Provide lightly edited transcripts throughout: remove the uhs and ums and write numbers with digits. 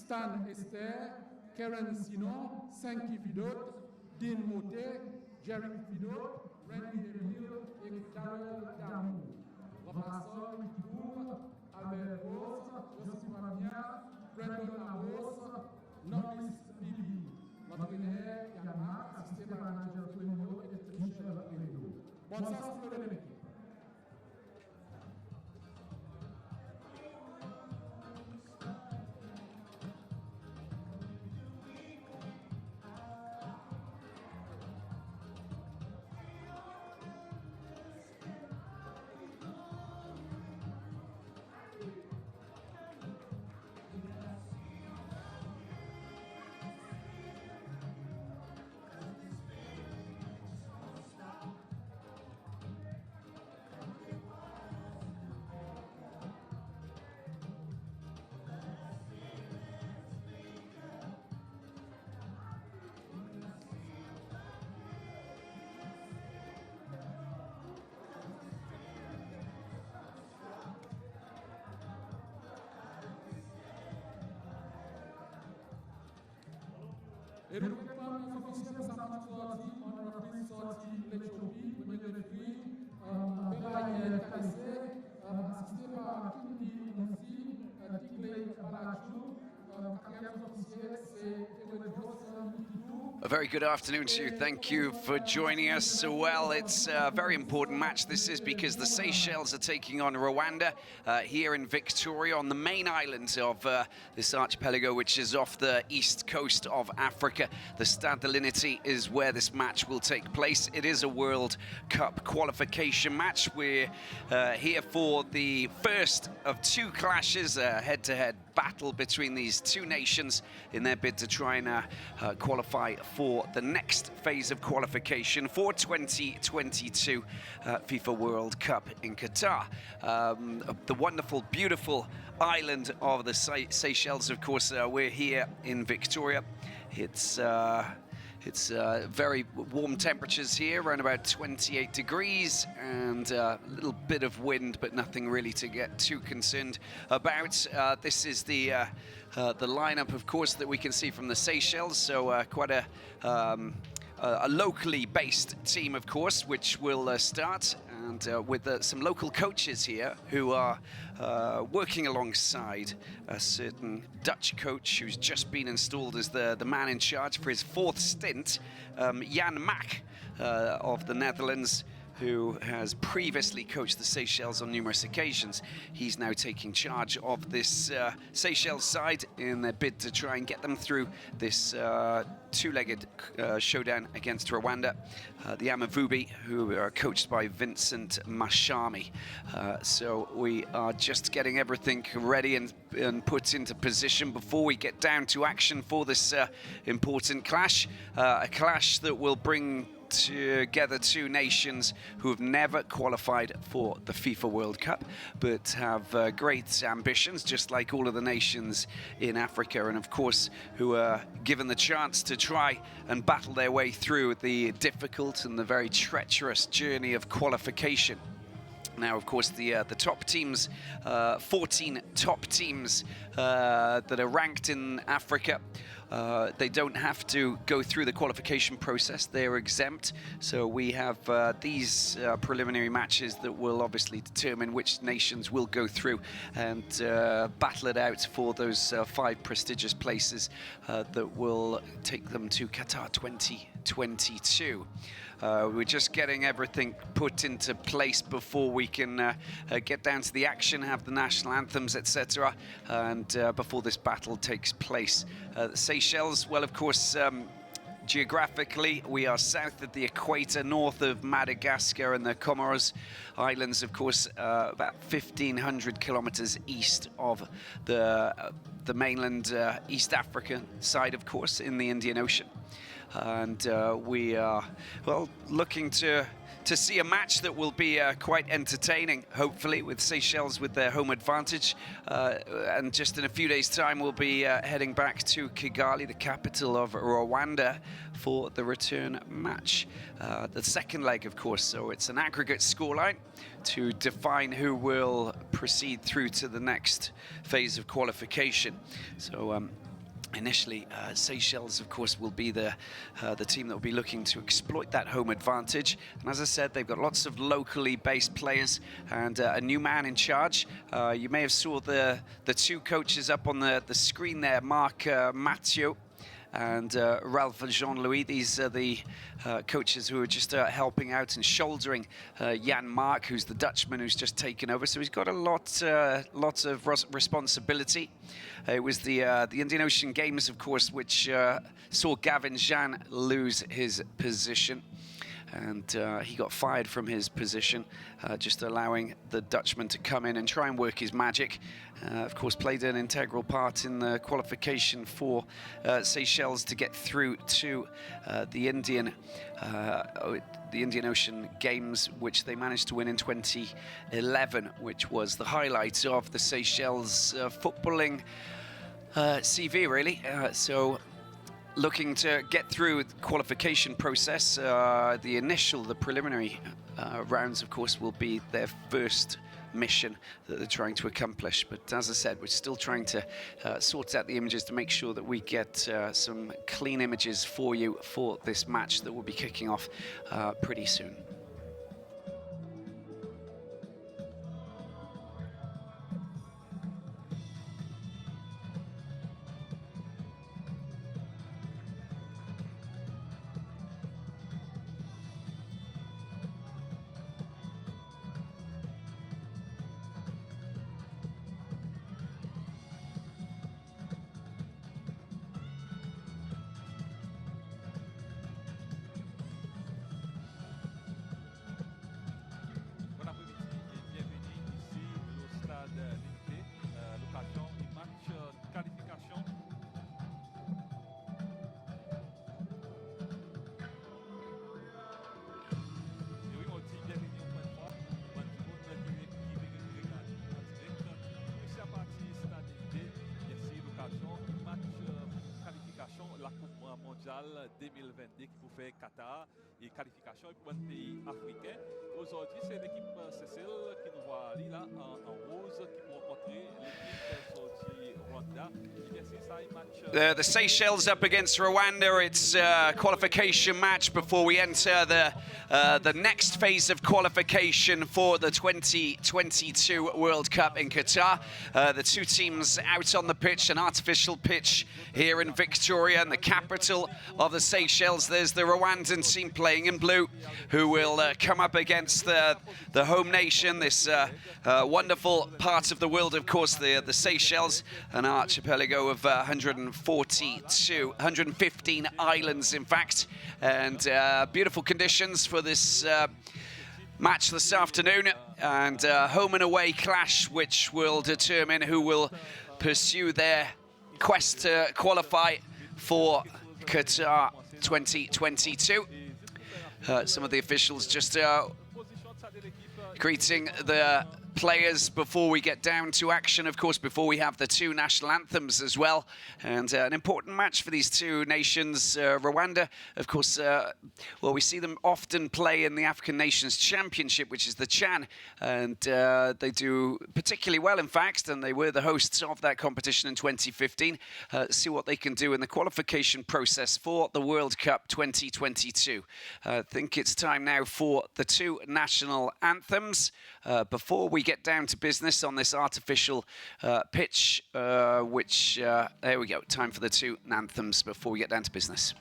Stan Esther, Karen Sinon, 5 pilotes, Dean Motet, Jerry Pilote, Randy Emile et Darrell Damou. Remplaçant Wiki Boom, Albert Rose, Joseph Ramia, Brandon Lamos, Norris Bibi. L'entraîneur Yannick, assisté par le manager Tonio et Michel Hérédo. Bonne chance pour l'équipe. Et le gouvernement officiel de Saint-Martin on a pris sorti l'Éthiopie, le Bénéfice, Belaïe Kalissé, assisté par Kindi Nonsi, Tigley Balachou, quatrième officiel, c'est Ewedos Mikidou. A very good afternoon to you. Thank you for joining us. Well, it's a very important match. This is because the Seychelles are taking on Rwanda here in Victoria on the main island of this archipelago, which is off the east coast of Africa. The Stade de l'Unité is where this match will take place. It is a World Cup qualification match. We're here for the first of two clashes, a head-to-head battle between these two nations in their bid to try and qualify for the next phase of qualification for 2022 FIFA World Cup in Qatar. The wonderful, beautiful island of the Seychelles, of course. We're here in Victoria. It's very warm temperatures here, around about 28 degrees, and a little bit of wind, but nothing really to get too concerned about. This is the lineup, of course, that we can see from the Seychelles. So quite a locally based team, of course, which will start, and with some local coaches here who are working alongside a certain Dutch coach who's just been installed as the man in charge for his fourth stint, Jan Mack of the Netherlands, who has previously coached the Seychelles on numerous occasions. He's now taking charge of this Seychelles side in their bid to try and get them through this two-legged showdown against Rwanda. The Amavubi, who are coached by Vincent Mashami. So we are just getting everything ready and put into position before we get down to action for this important clash. A clash that will bring together two nations who have never qualified for the FIFA World Cup, but have great ambitions, just like all of the nations in Africa, and of course who are given the chance to try and battle their way through the difficult and the very treacherous journey of qualification. Now, of course, the top teams, 14 top teams that are ranked in Africa, they don't have to go through the qualification process. They're exempt. So we have these preliminary matches that will obviously determine which nations will go through and battle it out for those 5 prestigious places that will take them to Qatar 2022. We're just getting everything put into place before we can get down to the action, have the national anthems, etc., and before this battle takes place. The Seychelles, well, of course, geographically, we are south of the equator, north of Madagascar and the Comoros Islands, of course, about 1,500 kilometers east of the mainland East African side, of course, in the Indian Ocean. And we are, well, looking to see a match that will be quite entertaining, hopefully, with Seychelles with their home advantage. And just in a few days' time, we'll be heading back to Kigali, the capital of Rwanda, for the return match. The second leg, of course, so it's an aggregate scoreline to define who will proceed through to the next phase of qualification. So Initially, Seychelles, of course, will be the team that will be looking to exploit that home advantage. And as I said, they've got lots of locally based players and a new man in charge. You may have saw the two coaches up on the screen there, Marc Mathieu and Ralph Jean-Louis. These are the coaches who are just helping out and shouldering Jan Mark, who's the Dutchman who's just taken over. So he's got a lot of responsibility. It was the Indian Ocean Games, of course, which saw Gavin Jean lose his position. And he got fired from his position, just allowing the Dutchman to come in and try and work his magic. Of course, played an integral part in the qualification for Seychelles to get through to the Indian Ocean Games, which they managed to win in 2011, which was the highlight of the Seychelles footballing CV, really. So looking to get through the qualification process. The preliminary rounds, of course, will be their first mission that they're trying to accomplish. But as I said, we're still trying to sort out the images to make sure that we get some clean images for you for this match that will be kicking off pretty soon. la Coupe mondiale 2022 qui pour faire Qatar et qualification pour un pays africain. Aujourd'hui, c'est l'équipe Seychelles qui nous voit là en rose qui vont rencontrer l'équipe sortie Rwanda. The Seychelles up against Rwanda. It's a qualification match before we enter the next phase of qualification for the 2022 World Cup in Qatar. The two teams out on the pitch, an artificial pitch here in Victoria, in the capital of the Seychelles. There's the Rwandan team playing in blue, who will come up against the home nation, this wonderful part of the world, of course, the Seychelles, an archipelago of 115 islands, in fact, and beautiful conditions for this match this afternoon, and home and away clash, which will determine who will pursue their quest to qualify for Qatar 2022. Some of the officials just greeting the players before we get down to action, of course, before we have the two national anthems as well. And an important match for these two nations. Rwanda, of course, well, we see them often play in the African Nations Championship, which is the CHAN, and they do particularly well, in fact, and they were the hosts of that competition in 2015. See what they can do in the qualification process for the World Cup 2022. I think it's time now for the two national anthems. Before we get down to business on this artificial pitch, there we go, time for the two anthems before we get down to business.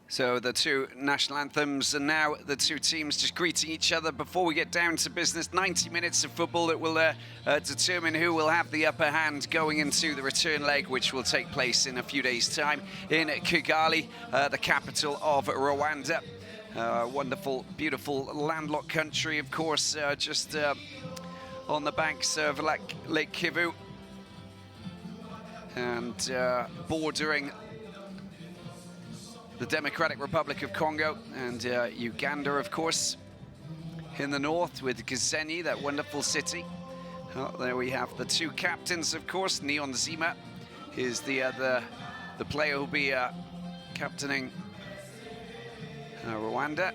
So the two national anthems, and now the two teams just greeting each other before we get down to business. 90 minutes of football that will determine who will have the upper hand going into the return leg, which will take place in a few days' time in Kigali, the capital of Rwanda. Wonderful, beautiful landlocked country, of course, just on the banks of Lake Kivu and bordering the Democratic Republic of Congo and Uganda, of course, in the north with Gisenyi, that wonderful city. Oh, there we have the two captains, of course. Neon Zima is the player who'll be captaining Rwanda.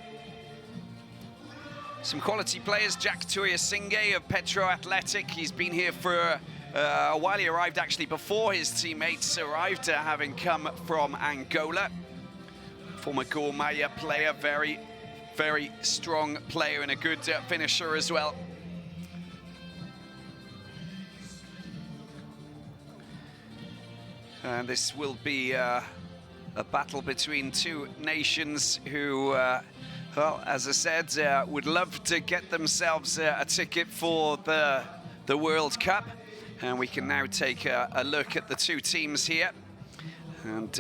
Some quality players. Jack Tuyasenge of Petro Athletic. He's been here for a while. He arrived actually before his teammates arrived, having come from Angola. Former Gor Mahia player, very, very strong player and a good finisher as well. And this will be a battle between two nations who, well, as I said, would love to get themselves a ticket for the World Cup. And we can now take a look at the two teams here. And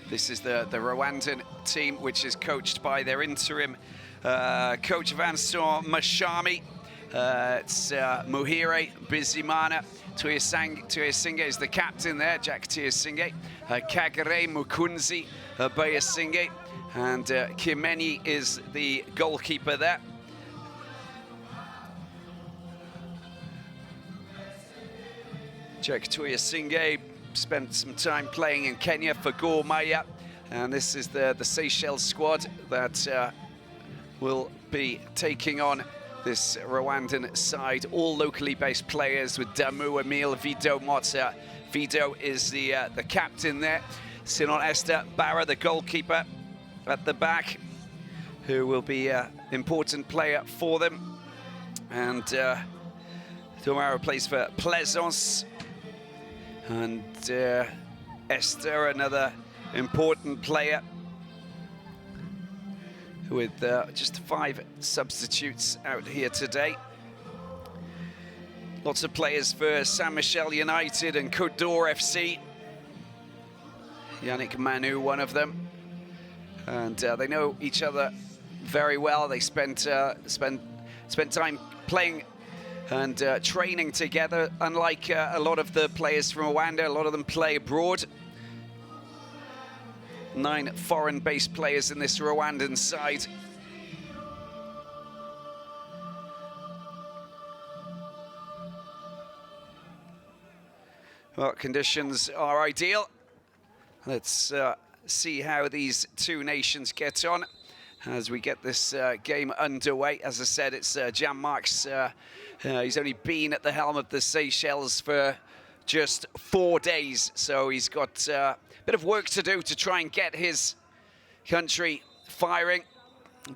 this is the Rwandan team, which is coached by their interim coach Vincent Mashami. It's Muhire Bizimana. Tuyasenge is the captain there, Jack Tuyasenge. Kagere Mukunzi Bayasenge. And Kimeni is the goalkeeper there. Jack Tuyasenge spent some time playing in Kenya for Gor Mahia, and this is the Seychelles squad that will be taking on this Rwandan side, all locally based players with Damu Emile, Vido Mota. Vido is the captain there. Sinon Esther Barra, the goalkeeper at the back, who will be an important player for them. And Tomara plays for Plaisance. And Esther, another important player, with just 5 substitutes out here today. Lots of players for Saint Michel United and Côte d'Or FC. Yannick Manu, one of them. And they know each other very well. They spent time playing and training together. Unlike a lot of the players from Rwanda, a lot of them play abroad. 9 foreign-based players in this Rwandan side. Well, conditions are ideal. Let's see how these two nations get on as we get this game underway. As I said, it's Jan-Marc's. He's only been at the helm of the Seychelles for just 4 days, so he's got a bit of work to do to try and get his country firing.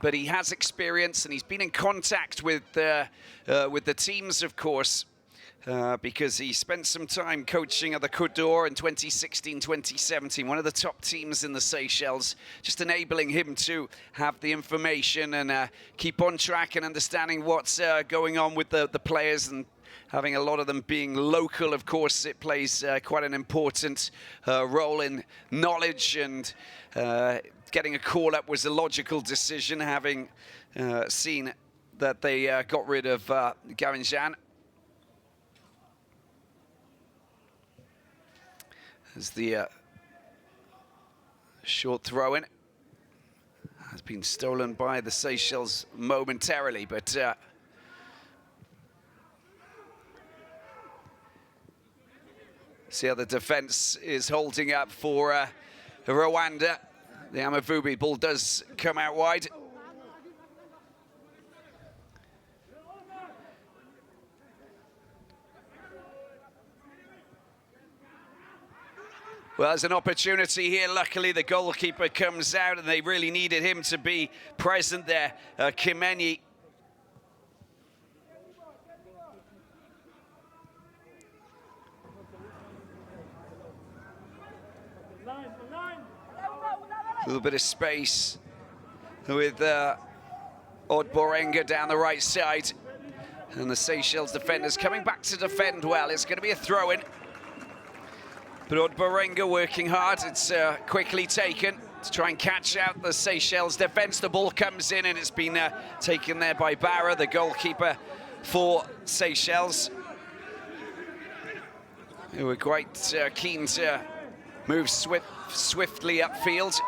But he has experience, and he's been in contact with the teams, of course, because he spent some time coaching at the Côte d'Or in 2016-2017, one of the top teams in the Seychelles, just enabling him to have the information and keep on track and understanding what's going on with the players, and having a lot of them being local, of course, it plays quite an important role in knowledge, and getting a call-up was a logical decision, having seen that they got rid of Garinjan. As the short throw-in has been stolen by the Seychelles momentarily, but see how the defense is holding up for Rwanda. The Amavubi ball does come out wide. Well, there's an opportunity here. Luckily, the goalkeeper comes out, and they really needed him to be present there. Kimeni. A little bit of space with Odborenga down the right side. And the Seychelles defenders coming back to defend well. It's going to be a throw-in. But Odborenga working hard. It's quickly taken to try and catch out the Seychelles defence. The ball comes in and it's been taken there by Barra, the goalkeeper for Seychelles, who were quite keen to move swiftly upfield.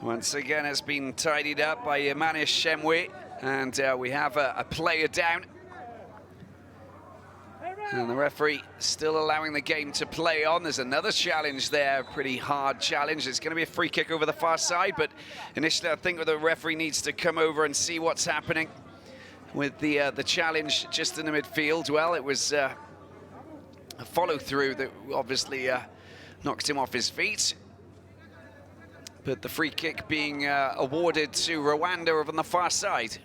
Once again, it's been tidied up by Manish Shemwe, and we have a player down. And the referee still allowing the game to play on. There's another challenge there, a pretty hard challenge. It's going to be a free kick over the far side, but initially I think the referee needs to come over and see what's happening with the challenge just in the midfield. Well, it was a follow-through that obviously knocked him off his feet. But the free kick being awarded to Rwanda over on the far side.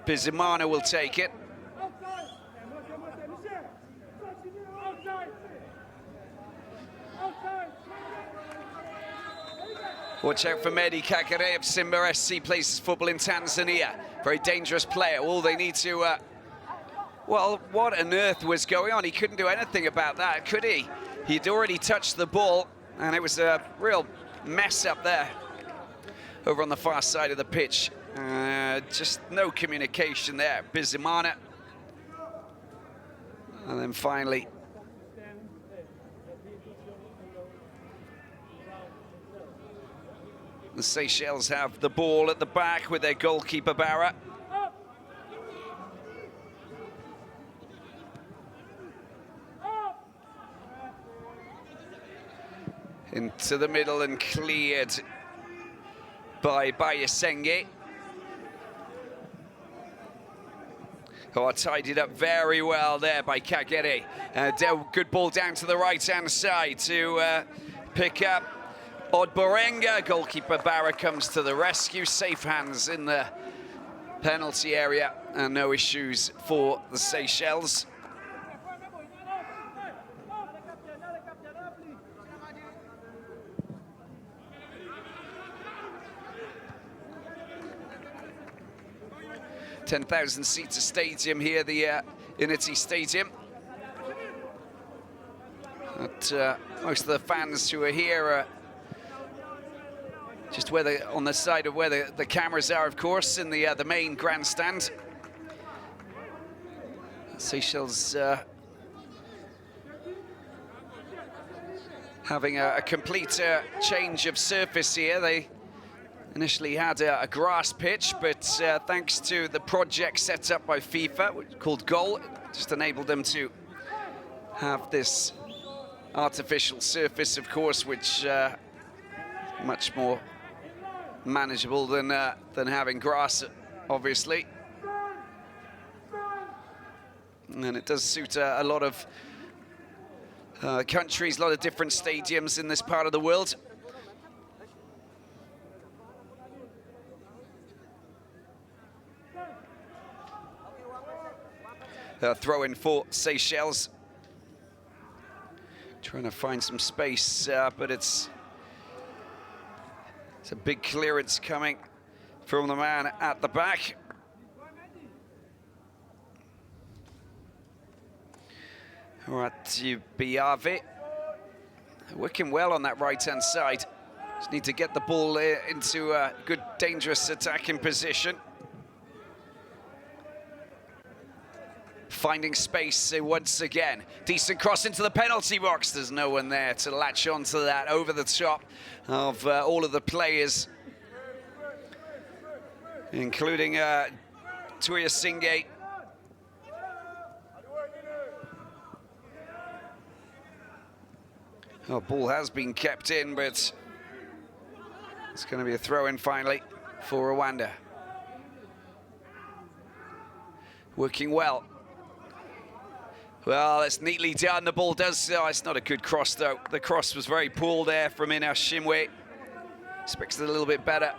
Bizimana will take it. Watch out for Mehdi Kagere of Simba SC, plays his football in Tanzania. Very dangerous player. All they need to... well, what on earth was going on? He couldn't do anything about that, could he? He'd already touched the ball, and it was a real mess up there over on the far side of the pitch. Just no communication there. Bizimana. And then finally, the Seychelles have the ball at the back with their goalkeeper Barra. Into the middle and cleared by Bayasenge. Oh, tidied up very well there by Kagere. Good ball down to the right-hand side to pick up Odborenga. Goalkeeper Barra comes to the rescue. Safe hands in the penalty area and no issues for the Seychelles. $10,000-seater stadium here, the Unity Stadium. But most of the fans who are here are just where on the side of where the cameras are, of course, in the main grandstand. Seychelles having a complete change of surface here. They initially had a grass pitch, but thanks to the project set up by FIFA called Goal, just enabled them to have this artificial surface, of course, which much more manageable than having grass, obviously. And it does suit a lot of countries, a lot of different stadiums in this part of the world. Throw in for Seychelles. Trying to find some space, but it's a big clearance coming from the man at the back. Rati Biave working well on that right-hand side. Just need to get the ball into a good, dangerous attacking position. Finding space once again. Decent cross into the penalty box. There's no one there to latch onto that. Over the top of all of the players, including Tuya Singate. Oh, ball has been kept in, but it's going to be a throw-in finally for Rwanda. Working well. Well, it's neatly done. The ball does... Oh, it's not a good cross, though. The cross was very poor there from Ina Shimwe. Expected a little bit better.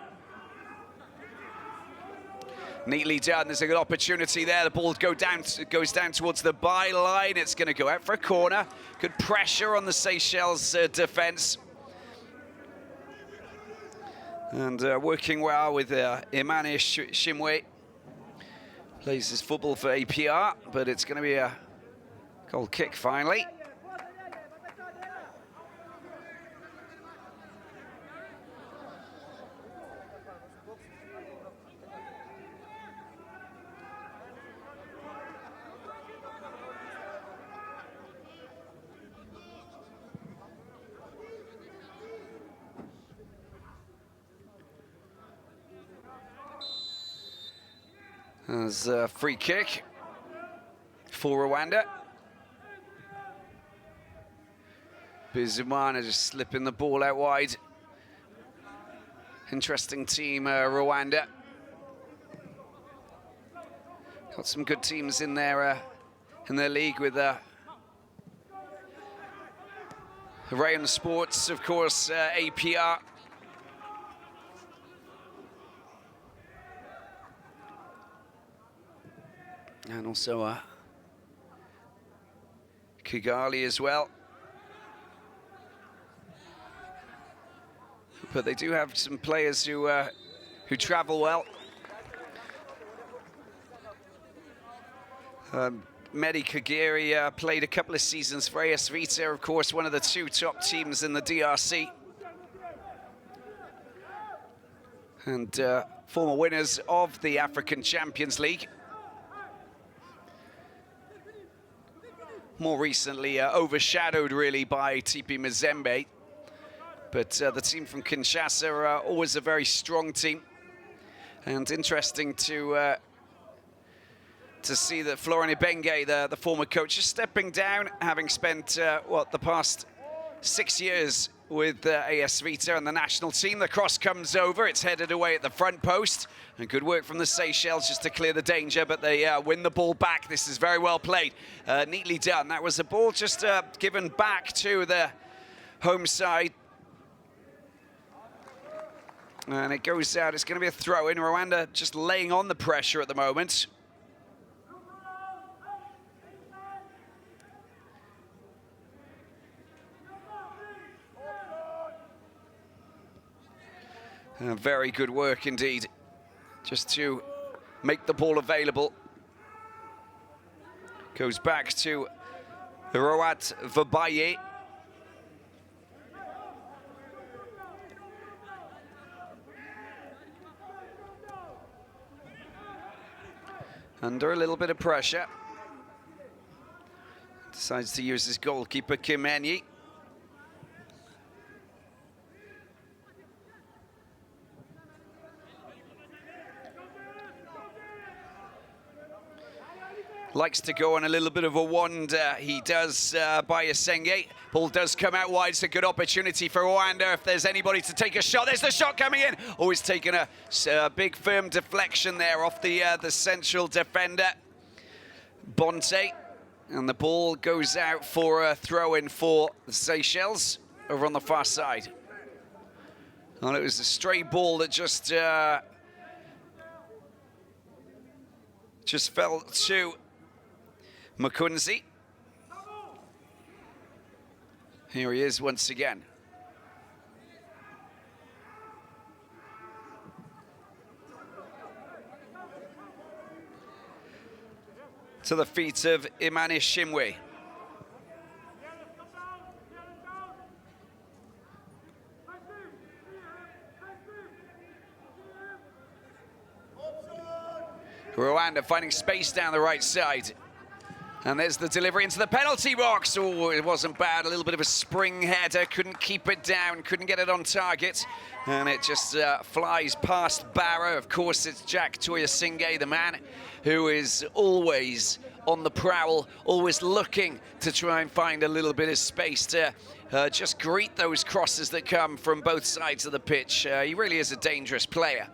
Neatly done. There's a good opportunity there. The ball goes down towards the byline. It's going to go out for a corner. Good pressure on the Seychelles defence. And working well with Imane Shimwe. Plays his football for APR, but it's going to be a goal kick finally. There's a free kick for Rwanda. Bizumana just slipping the ball out wide. Interesting team, Rwanda. Got some good teams in their league with Rayon Sports, of course, APR. And also Kigali as well. But they do have some players who travel well. Mehdi Kagiri played a couple of seasons for AS Vita, of course, one of the two top teams in the DRC. And former winners of the African Champions League. More recently overshadowed really by TP Mazembe. But the team from Kinshasa are always a very strong team. And interesting to see that Florent Ibenge, the former coach, is stepping down, having spent, the past 6 years with AS Vita and the national team. The cross comes over, it's headed away at the front post. And good work from the Seychelles just to clear the danger, but they win the ball back. This is very well played, neatly done. That was a ball just given back to the home side. And it goes out, it's going to be a throw in. Rwanda just laying on the pressure at the moment. Very good work indeed, just to make the ball available. Goes back to Roat Vabaye. Under a little bit of pressure. Decides to use his goalkeeper, Kimenyi. Likes to go on a little bit of a wander. He does by Asenge. Ball does come out wide. It's a good opportunity for Rwanda if there's anybody to take a shot. There's the shot coming in. Always taking a big firm deflection there off the central defender, Bonte. And the ball goes out for a throw-in for the Seychelles over on the far side. And it was a stray ball that just fell to Makunzi. Here he is once again. To the feet of Imane Shimwe. Rwanda finding space down the right side. And there's the delivery into the penalty box. Oh, it wasn't bad. A little bit of a spring header. Couldn't keep it down. Couldn't get it on target. And it just flies past Barrow. Of course, it's Jack Toyasinghe, the man who is always on the prowl, always looking to try and find a little bit of space to just greet those crosses that come from both sides of the pitch. He really is a dangerous player.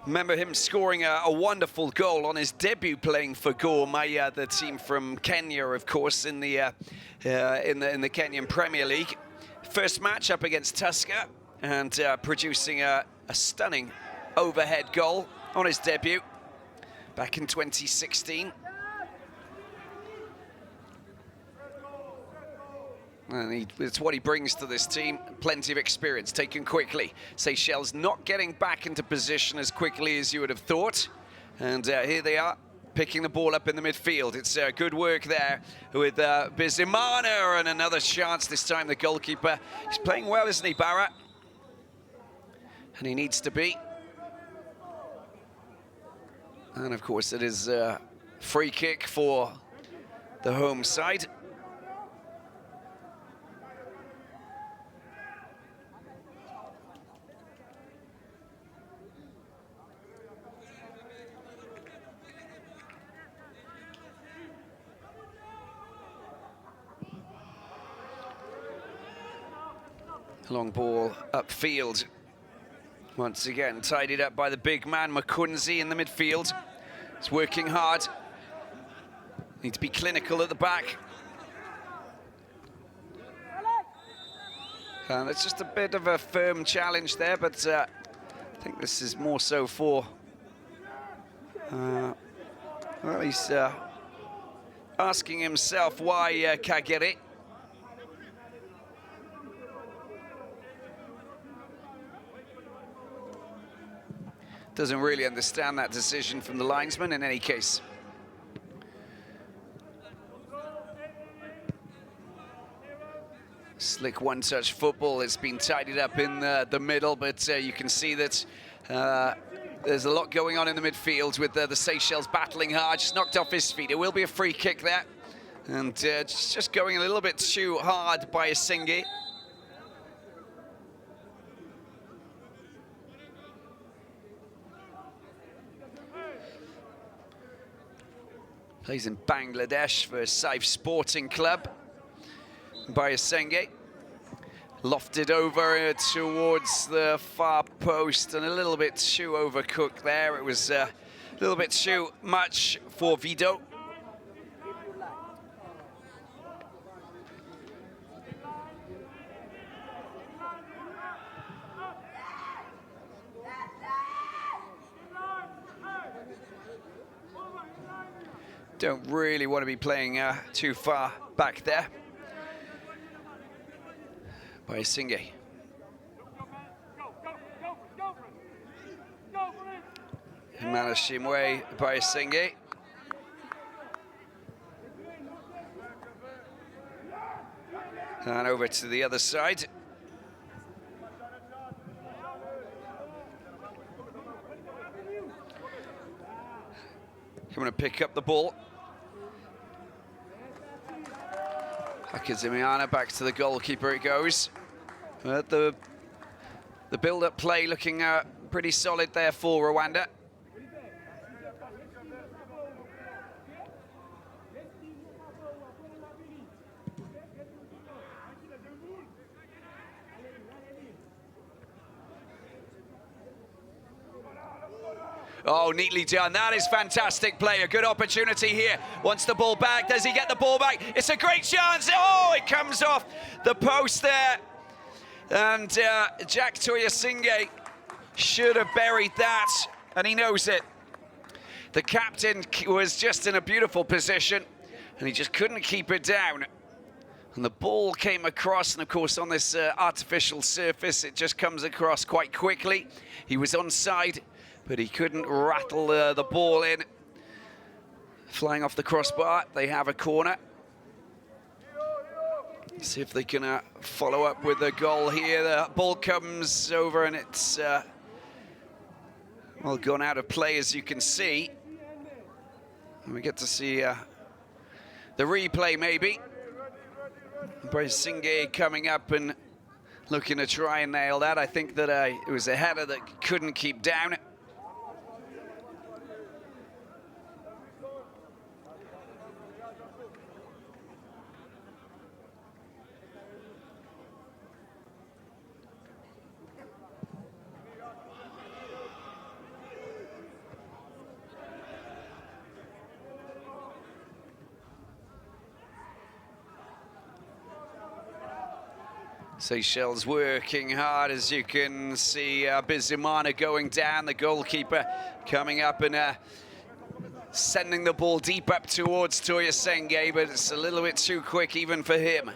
Remember him scoring a wonderful goal on his debut playing for Gor Mahia, the team from Kenya, of course, in the Kenyan Premier League. First match up against Tusker and producing a stunning overhead goal on his debut back in 2016. And it's what he brings to this team, plenty of experience, taken quickly. Seychelles not getting back into position as quickly as you would have thought. And here they are, picking the ball up in the midfield. It's good work there with Bizimana, and another chance, this time the goalkeeper. He's playing well, isn't he, Barra? And he needs to be. And of course, it is a free kick for the home side. Long ball upfield. Once again, tidied up by the big man, Makunzi, in the midfield. He's working hard. Need to be clinical at the back. And it's just a bit of a firm challenge there, but I think this is more so for... well, he's asking himself why Kagere. Doesn't really understand that decision from the linesman in any case. Slick one-touch football. It's been tidied up in the middle, but you can see that there's a lot going on in the midfield with the Seychelles battling hard. Just knocked off his feet. It will be a free kick there. And just going a little bit too hard by Asingi. Plays in Bangladesh for Saif Sporting Club. Bayasenge. Lofted over towards the far post and a little bit too overcooked there. It was a little bit too much for Vido. Don't really want to be playing too far back there. By Singe. Manashimwe by Singe. And over to the other side. Coming to pick up the ball. Akizimiana back to the goalkeeper it goes. The build-up play looking pretty solid there for Rwanda. Oh, neatly done. That is fantastic play. A good opportunity here. Wants the ball back. Does he get the ball back? It's a great chance. Oh, it comes off the post there. And Jack Toyasinge should have buried that, and he knows it. The captain was just in a beautiful position, and he just couldn't keep it down. And the ball came across, and of course on this artificial surface, it just comes across quite quickly. He was onside, but he couldn't rattle the ball in. Flying off the crossbar, they have a corner. See if they can follow up with a goal here. The ball comes over and it's well gone out of play, as you can see. And we get to see the replay maybe. Singe coming up and looking to try and nail that. I think that it was a header that couldn't keep down. Seychelles working hard, as you can see. Bizimana going down, the goalkeeper coming up and sending the ball deep up towards Toya Senge, but it's a little bit too quick even for him.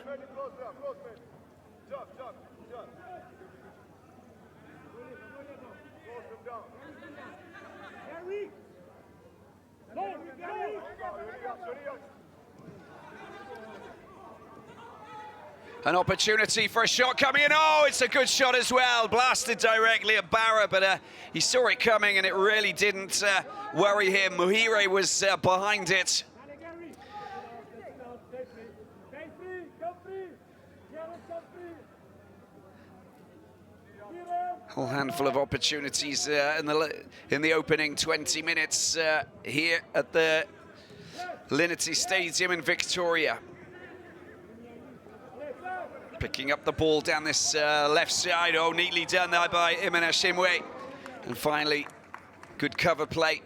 An opportunity for a shot coming in. Oh, it's a good shot as well. Blasted directly at Barra, but he saw it coming and it really didn't worry him. Muhire was behind it. A whole handful of opportunities in the opening 20 minutes here at the Linity Stadium in Victoria. Picking up the ball down this left side. Oh, neatly done there by Imena Shimwe. And finally, good cover play.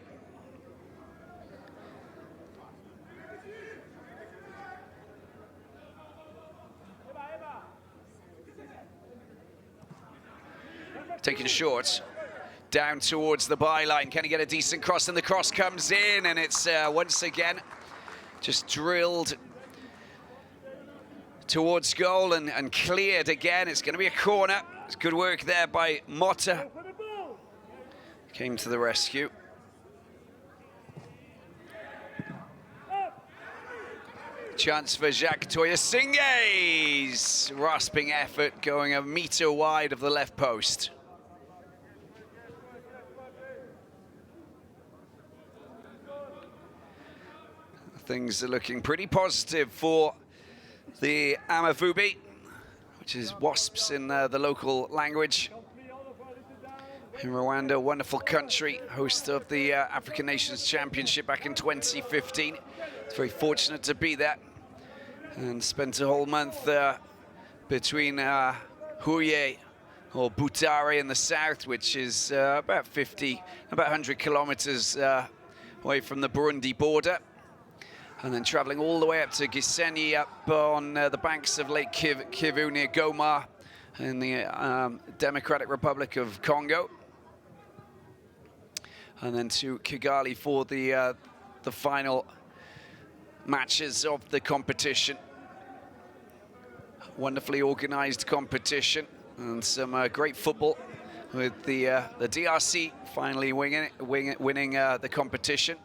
Taking short, down towards the byline. Can he get a decent cross? And the cross comes in, and it's once again just drilled towards goal and cleared again. It's going to be a corner. It's good work there by Motta. Came to the rescue. Chance for Jacques Toyasinge's rasping effort, going a metre wide of the left post. Things are looking pretty positive for the Amavubi, which is wasps in the local language. In Rwanda, wonderful country, host of the African Nations Championship back in 2015. It's very fortunate to be there and spent a whole month between Huye or Butare in the south, which is about 100 kilometers away from the Burundi border. And then traveling all the way up to Gisenyi, up on the banks of Lake Kivu near Goma in the Democratic Republic of Congo. And then to Kigali for the final matches of the competition. Wonderfully organized competition and some great football, with the DRC finally winning the competition.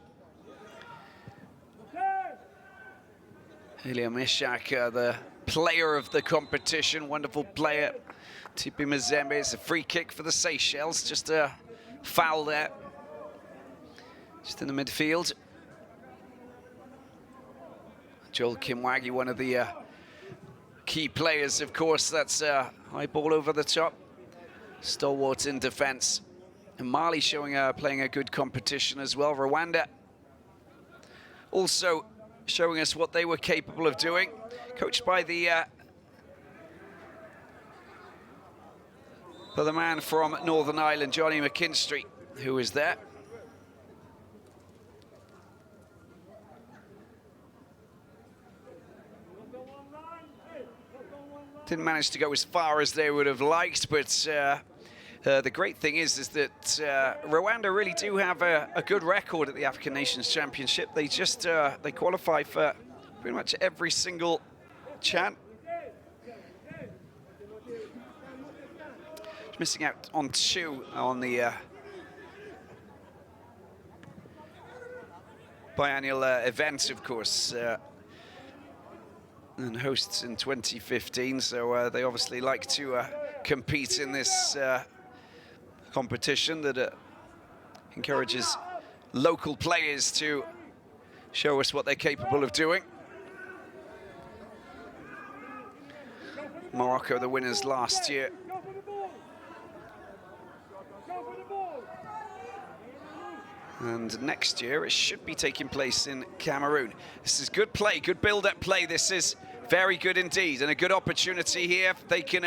Elia Mishak, the player of the competition, wonderful player. Tipi Mazembe, it's a free kick for the Seychelles, just a foul there, just in the midfield. Joel Kimwagi, one of the key players, of course. That's a high ball over the top. Stalwart in defense. And Mali playing a good competition as well. Rwanda also showing us what they were capable of doing. Coached by the man from Northern Ireland, Johnny McKinstry, who was there. Didn't manage to go as far as they would have liked, but the great thing is that Rwanda really do have a good record at the African Nations Championship. They just they qualify for pretty much every single chant. Missing out on two on the biannual event, of course, and hosts in 2015. So they obviously like to compete in this competition that encourages local players to show us what they're capable of doing. Morocco, the winners last year. And next year it should be taking place in Cameroon. This is good play, good build-up play. This is very good indeed, and a good opportunity here. They can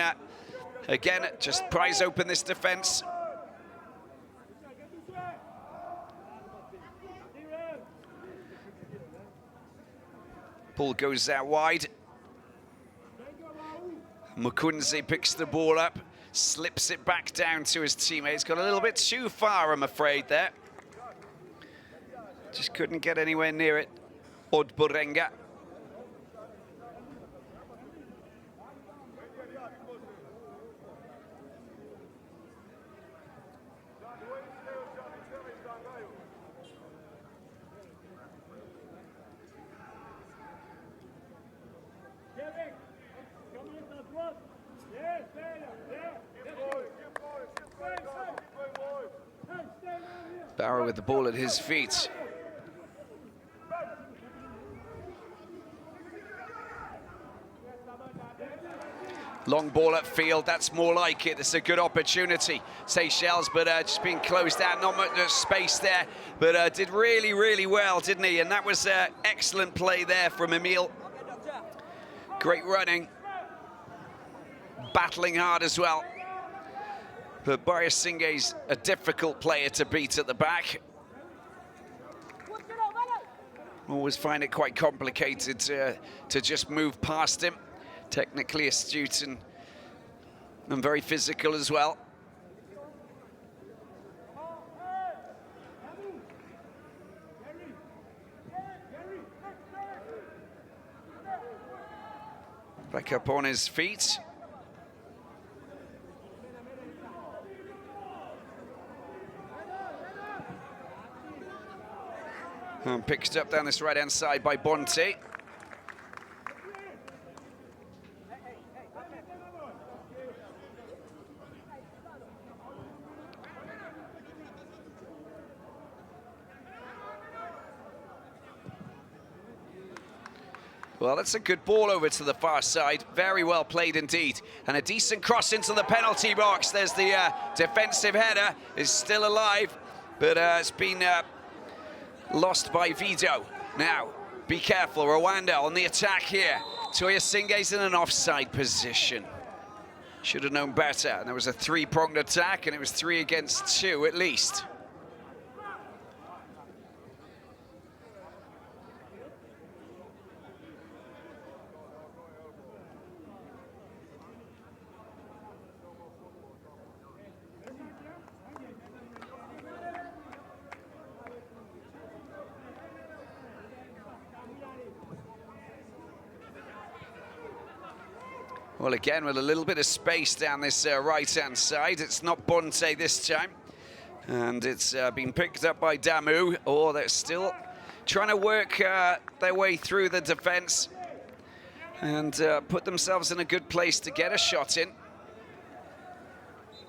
again just prise open this defense. Ball goes out wide. Mukunzi picks the ball up, slips it back down to his teammates. Got a little bit too far, I'm afraid, there. Just couldn't get anywhere near it. Odborenga. Barrow with the ball at his feet. Long ball upfield, that's more like it. It's a good opportunity. Seychelles, but just being closed out, not much space there, but did really, really well, didn't he? And that was excellent play there from Emile. Great running. Battling hard as well. But Bayasinge's a difficult player to beat at the back. Always find it quite complicated to just move past him. Technically astute and very physical as well. Back up on his feet. And picked up down this right-hand side by Bonte. Well, that's a good ball over to the far side. Very well played indeed. And a decent cross into the penalty box. There's the defensive header. Is still alive, but it's been lost by Vido. Now, be careful. Rwanda on the attack here. Toyasinge's in an offside position. Should have known better. And there was a three-pronged attack, and it was 3 against 2 at least. Well, again, with a little bit of space down this right-hand side. It's not Bonte this time. And it's been picked up by Damu. Oh, they're still trying to work their way through the defence and put themselves in a good place to get a shot in.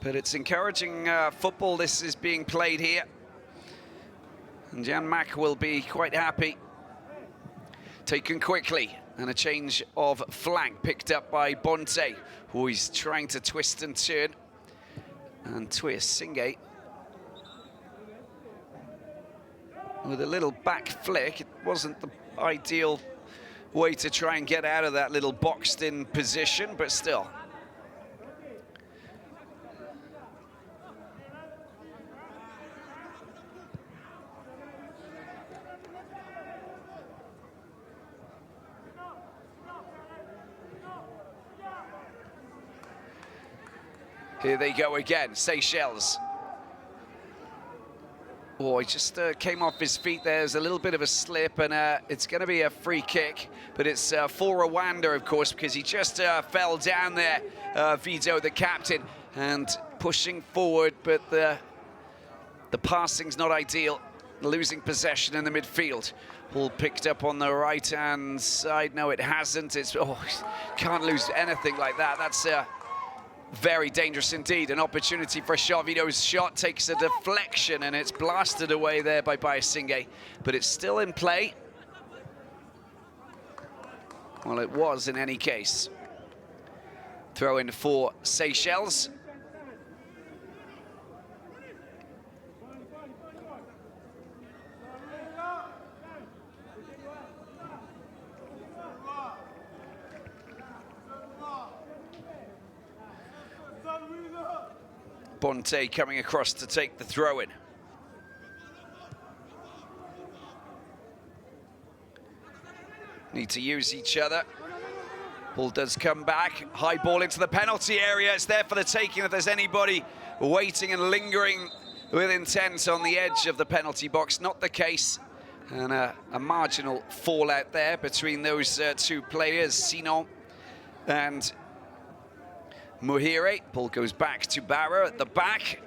But it's encouraging football this is being played here. And Jan Mack will be quite happy. Taken quickly. And a change of flank picked up by Bonte, who is trying to twist and turn. And Toyasinge with a little back flick. It wasn't the ideal way to try and get out of that little boxed-in position, but still. Here they go again, Seychelles. Oh, he just came off his feet there. There's a little bit of a slip, and it's going to be a free kick. But it's for Rwanda, of course, because he just fell down there, Vido, the captain, and pushing forward, but the passing's not ideal. Losing possession in the midfield. Ball picked up on the right-hand side. No, it hasn't. It's can't lose anything like that. That's very dangerous indeed. An opportunity for a shot. Vido's shot takes a deflection and it's blasted away there by Bayasinge, but it's still in play. Well, it was in any case. Throw in for Seychelles. Bonte coming across to take the throw-in. Need to use each other. Ball does come back. High ball into the penalty area. It's there for the taking if there's anybody waiting and lingering with intent on the edge of the penalty box. Not the case. And a marginal fallout there between those two players, Sinon and Muhire. Ball goes back to Barra at the back.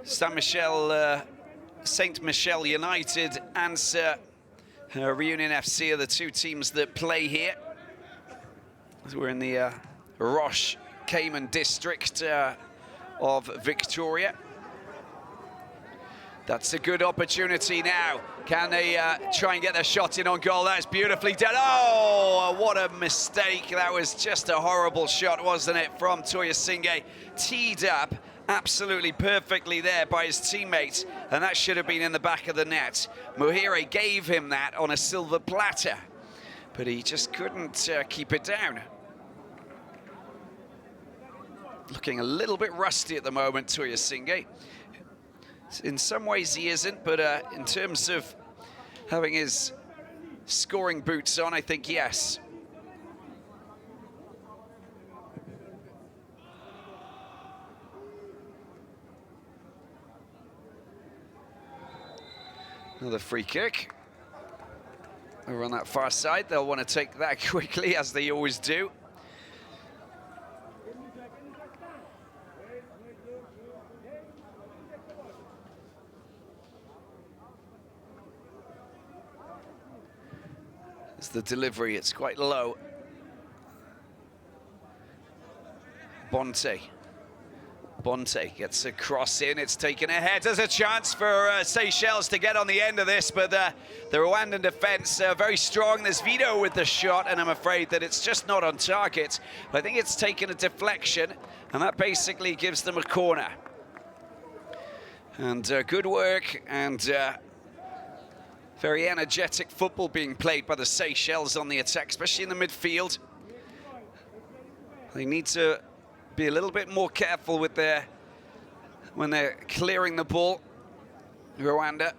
Saint Michel United and Reunion FC are the two teams that play here. We're in the Roche Cayman district of Victoria. That's a good opportunity now. Can they try and get their shot in on goal? That's beautifully done. Oh, what a mistake. That was just a horrible shot, wasn't it, from Toyosinge. Teed up absolutely perfectly there by his teammate, and that should have been in the back of the net. Muhire gave him that on a silver platter, but he just couldn't keep it down. Looking a little bit rusty at the moment, Toyosinge. In some ways he isn't, but in terms of having his scoring boots on, I think yes. Another free kick. Over on that far side, they'll want to take that quickly, as they always do. It's the delivery, it's quite low. Bonte gets a cross in, it's taken ahead. There's a chance for Seychelles to get on the end of this, but the Rwandan defense very strong. There's Vito with the shot, and I'm afraid that it's just not on target. But I think it's taken a deflection, and that basically gives them a corner. And good work, and very energetic football being played by the Seychelles on the attack, especially in the midfield. They need to be a little bit more careful with when they're clearing the ball, Rwanda.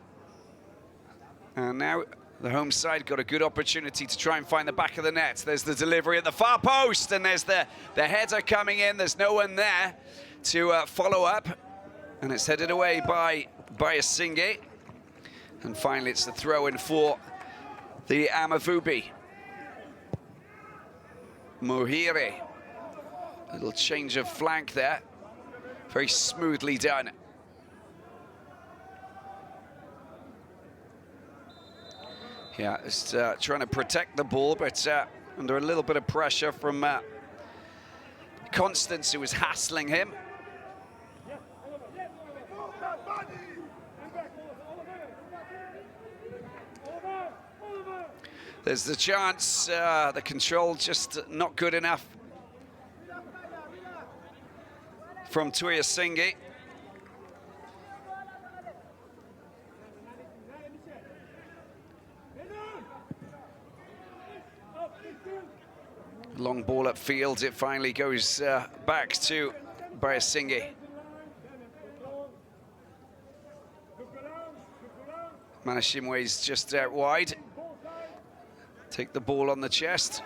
And now the home side got a good opportunity to try and find the back of the net. There's the delivery at the far post, and there's the header coming in. There's no one there to follow up, and it's headed away by Singe. And finally, it's the throw-in for the Amavubi. Muhire. Little change of flank there. Very smoothly done. Yeah, just trying to protect the ball, but under a little bit of pressure from Constance, who was hassling him. There's the chance, the control just not good enough from Toyosinge. Long ball upfield, it finally goes back to Singe. Manashimwe's just out wide. Take the ball on the chest.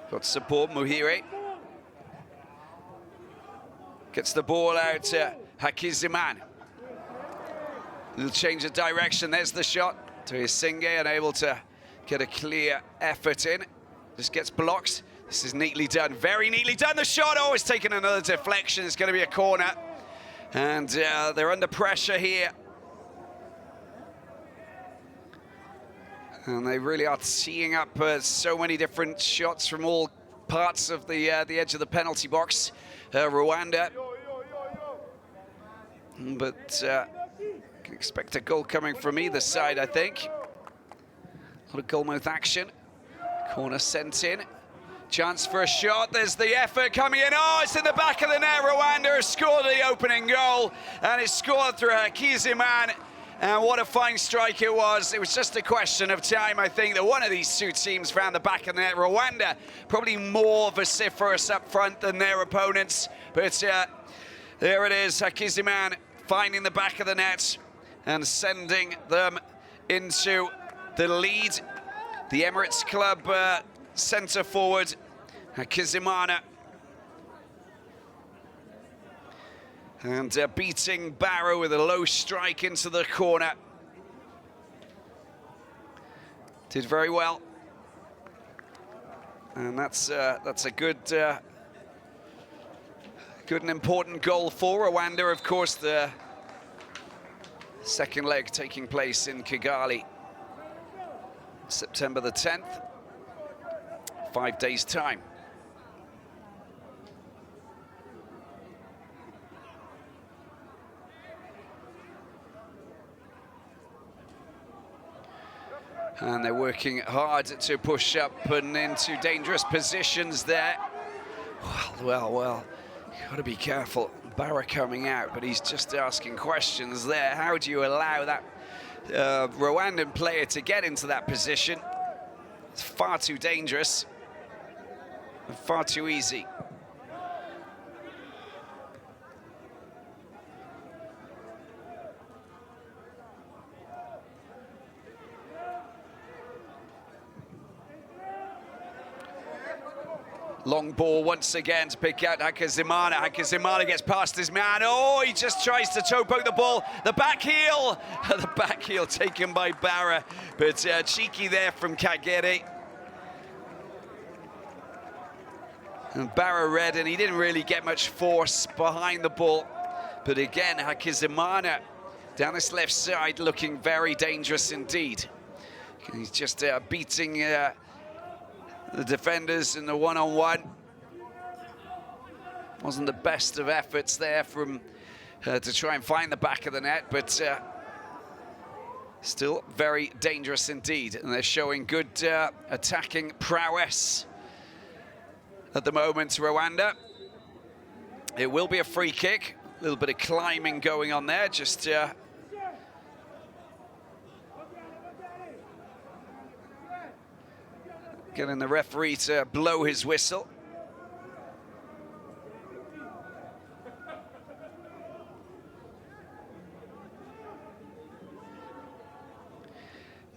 Got support, Muhire. Gets the ball out to Hakiziman. Little change of direction, there's the shot. Toyosinge unable to get a clear effort in. Just gets blocked. This is neatly done, very neatly done. The shot, oh, it's taken another deflection. It's gonna be a corner. And they're under pressure here. And they really are teeing up so many different shots from all parts of the edge of the penalty box. Rwanda. But can expect a goal coming from either side, I think. A lot of goalmouth action. Corner sent in. Chance for a shot. There's the effort coming in. Oh, it's in the back of the net. Rwanda has scored the opening goal, and it's scored through Hakiziman. And what a fine strike it was. It was just a question of time, I think, that one of these two teams found the back of the net. Rwanda probably more vociferous up front than their opponents, but There it is, Hakizimana finding the back of the net and sending them into the lead. The Emirates Club centre forward, Hakizimana. And beating Barrow with a low strike into the corner. Did very well. And that's a good and important goal for Rwanda. Of course, the second leg taking place in Kigali, September the 10th, 5 days' time. And they're working hard to push up and into dangerous positions there. Well, got to be careful. Barra coming out, but he's just asking questions there. How do you allow that Rwandan player to get into that position? It's far too dangerous and far too easy. Long ball once again to pick out Hakizimana. Hakizimana gets past his man. Oh, he just tries to toe poke the ball. The back heel. The back heel taken by Barra. But cheeky there from Kagere. And Barra read, and he didn't really get much force behind the ball. But again, Hakizimana down this left side looking very dangerous indeed. He's just beating the defenders in the one-on-one. Wasn't the best of efforts there from to try and find the back of the net, but still very dangerous indeed. And they're showing good attacking prowess at the moment, Rwanda. It will be a free kick. A little bit of climbing going on there, just getting the referee to blow his whistle.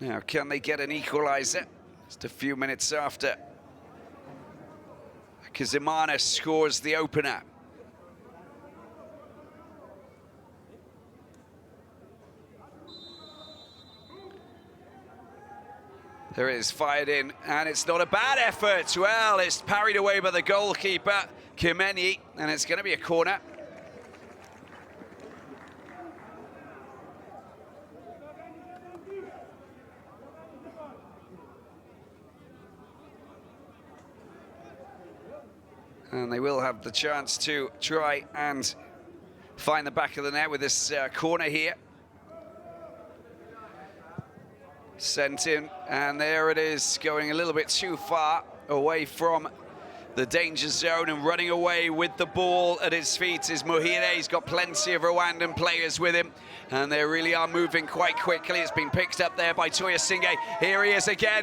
Now, can they get an equaliser? Just a few minutes after Hakizimana scores the opener. There it is, fired in, and it's not a bad effort. Well, it's parried away by the goalkeeper, Kimeni, and it's going to be a corner. And they will have the chance to try and find the back of the net with this corner here. Sent in, and there it is, going a little bit too far away from the danger zone and running away with the ball at his feet is Muhire. He's got plenty of Rwandan players with him, and they really are moving quite quickly. It's been picked up there by Toya Singe. Here he is again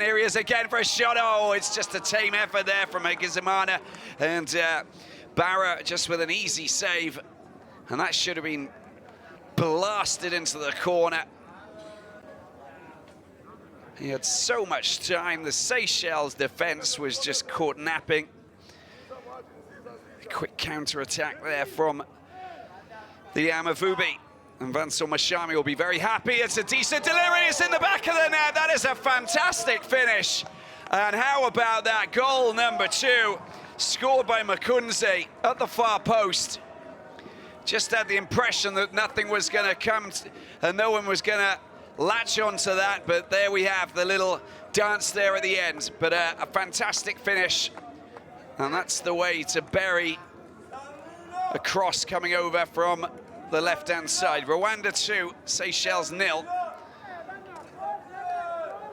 for a shot. Oh, it's just a tame effort there from Hakizimana, and Barra just with an easy save, and that should have been blasted into the corner. He had so much time. The Seychelles defense was just caught napping. A quick counter-attack there from the Amavubi. And Vincent Mashami will be very happy. It's a decent delivery. It's in the back of the net. That is a fantastic finish. And how about that goal number 2, scored by Makunze at the far post. Just had the impression that nothing was going to come and no one was going to latch onto that, but there we have the little dance there at the end. But a fantastic finish, and that's the way to bury a cross coming over from the left-hand side. Rwanda 2, Seychelles 0.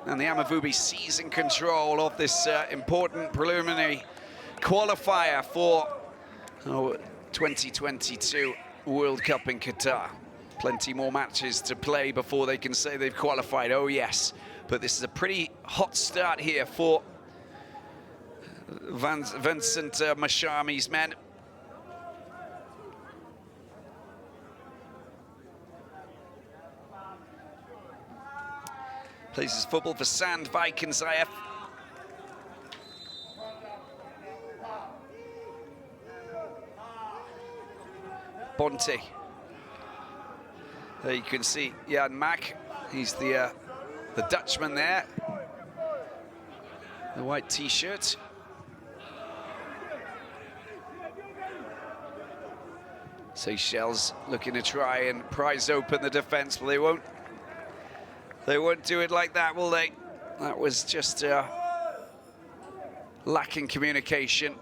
And the Amavubi seizing control of this important preliminary qualifier for 2022 World Cup in Qatar. Plenty more matches to play before they can say they've qualified, oh yes. But this is a pretty hot start here for Vincent Mashami's men. plays his football for Sandvikens IF. Bonte. There you can see Jan Mack. He's the Dutchman there. The white T-shirt. Seychelles looking to try and prise open the defence, but they won't. They won't do it like that, will they? That was just lacking communication.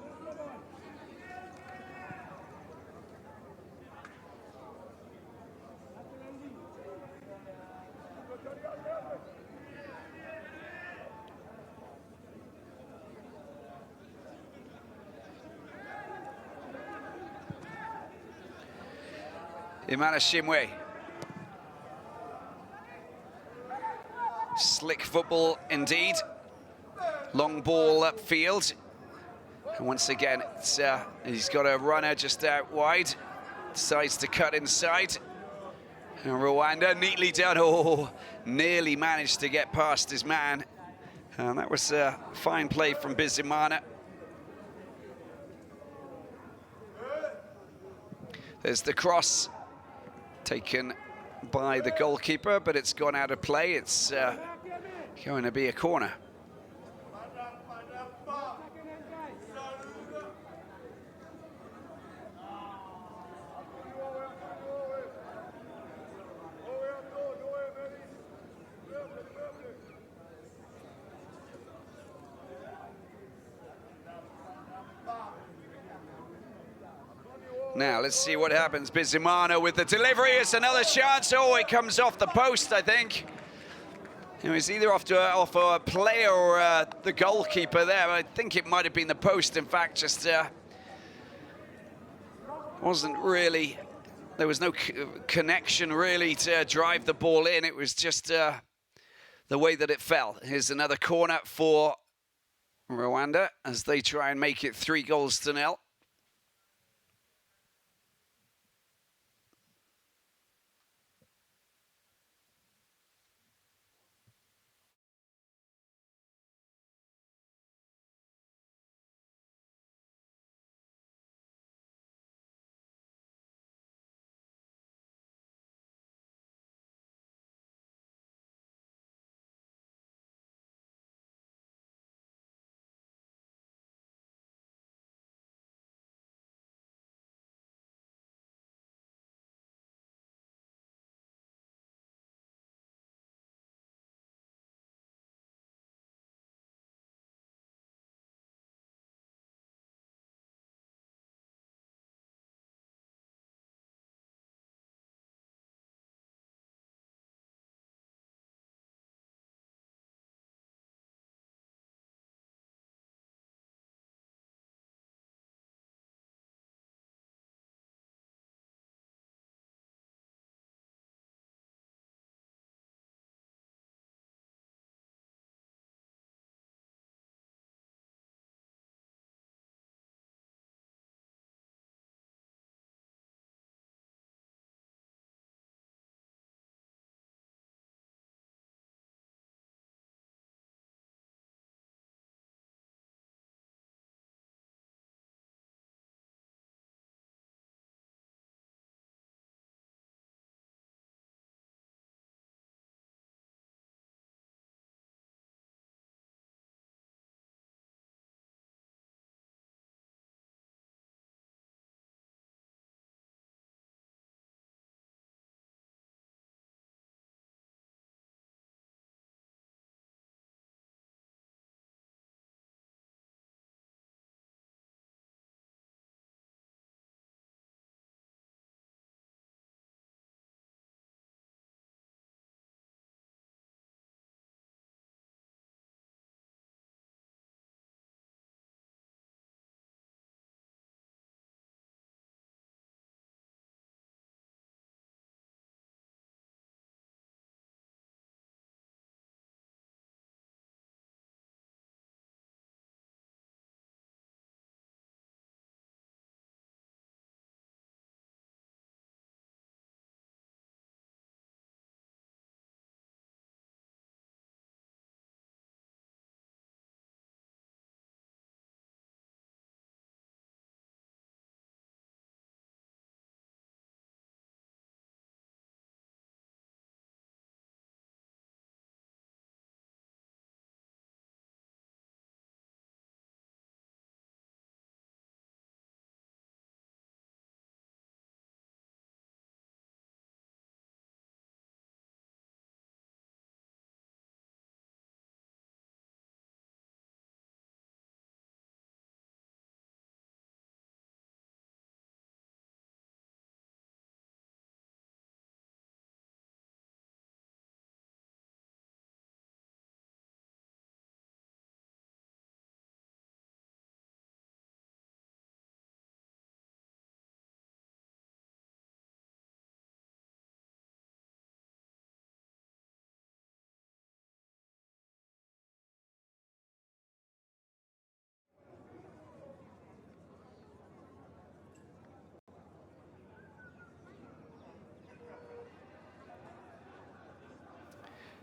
Imana Shimwe. Slick football indeed. Long ball upfield. And once again, it's, he's got a runner just out wide. Decides to cut inside. And Rwanda neatly done. Oh, nearly managed to get past his man. And that was a fine play from Bizimana. There's the cross. Taken by the goalkeeper, but it's gone out of play. It's going to be a corner. Now, let's see what happens. Bizimana with the delivery. It's another chance. Oh, it comes off the post, I think. It was either off a player or the goalkeeper there. I think it might have been the post. In fact, just wasn't really... There was no connection, really, to drive the ball in. It was just the way that it fell. Here's another corner for Rwanda as they try and make it 3-0.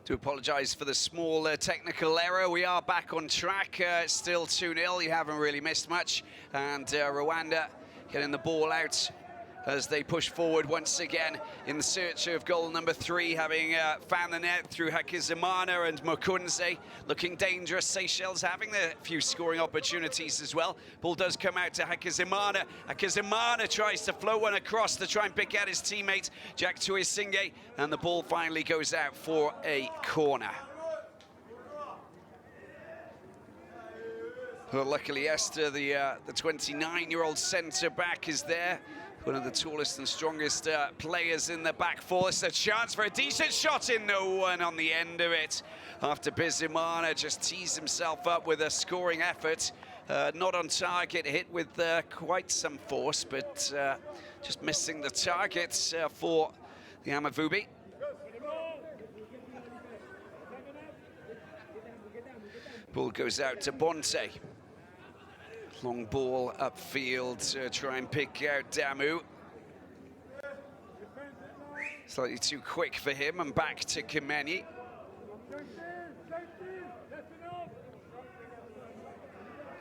Do apologise for the small technical error. We are back on track. It's still 2-0. You haven't really missed much. And Rwanda getting the ball out as they push forward once again in the search of goal number 3, having found the net through Hakizimana and Mukunze. Looking dangerous. Seychelles having a few scoring opportunities as well. Ball does come out to Hakizimana. Hakizimana tries to float one across to try and pick out his teammate, Jack Tuisinge, and the ball finally goes out for a corner. Well, luckily, Esther, the 29-year-old centre-back, is there. One of the tallest and strongest players in the back four. It's a chance for a decent shot in, no one on the end of it. After Bizimana just teased himself up with a scoring effort. Not on target, hit with quite some force, but just missing the target for the Amavubi. Ball goes out to Bonte. Long ball upfield to try and pick out Damu. Slightly too quick for him, and back to Kimeni.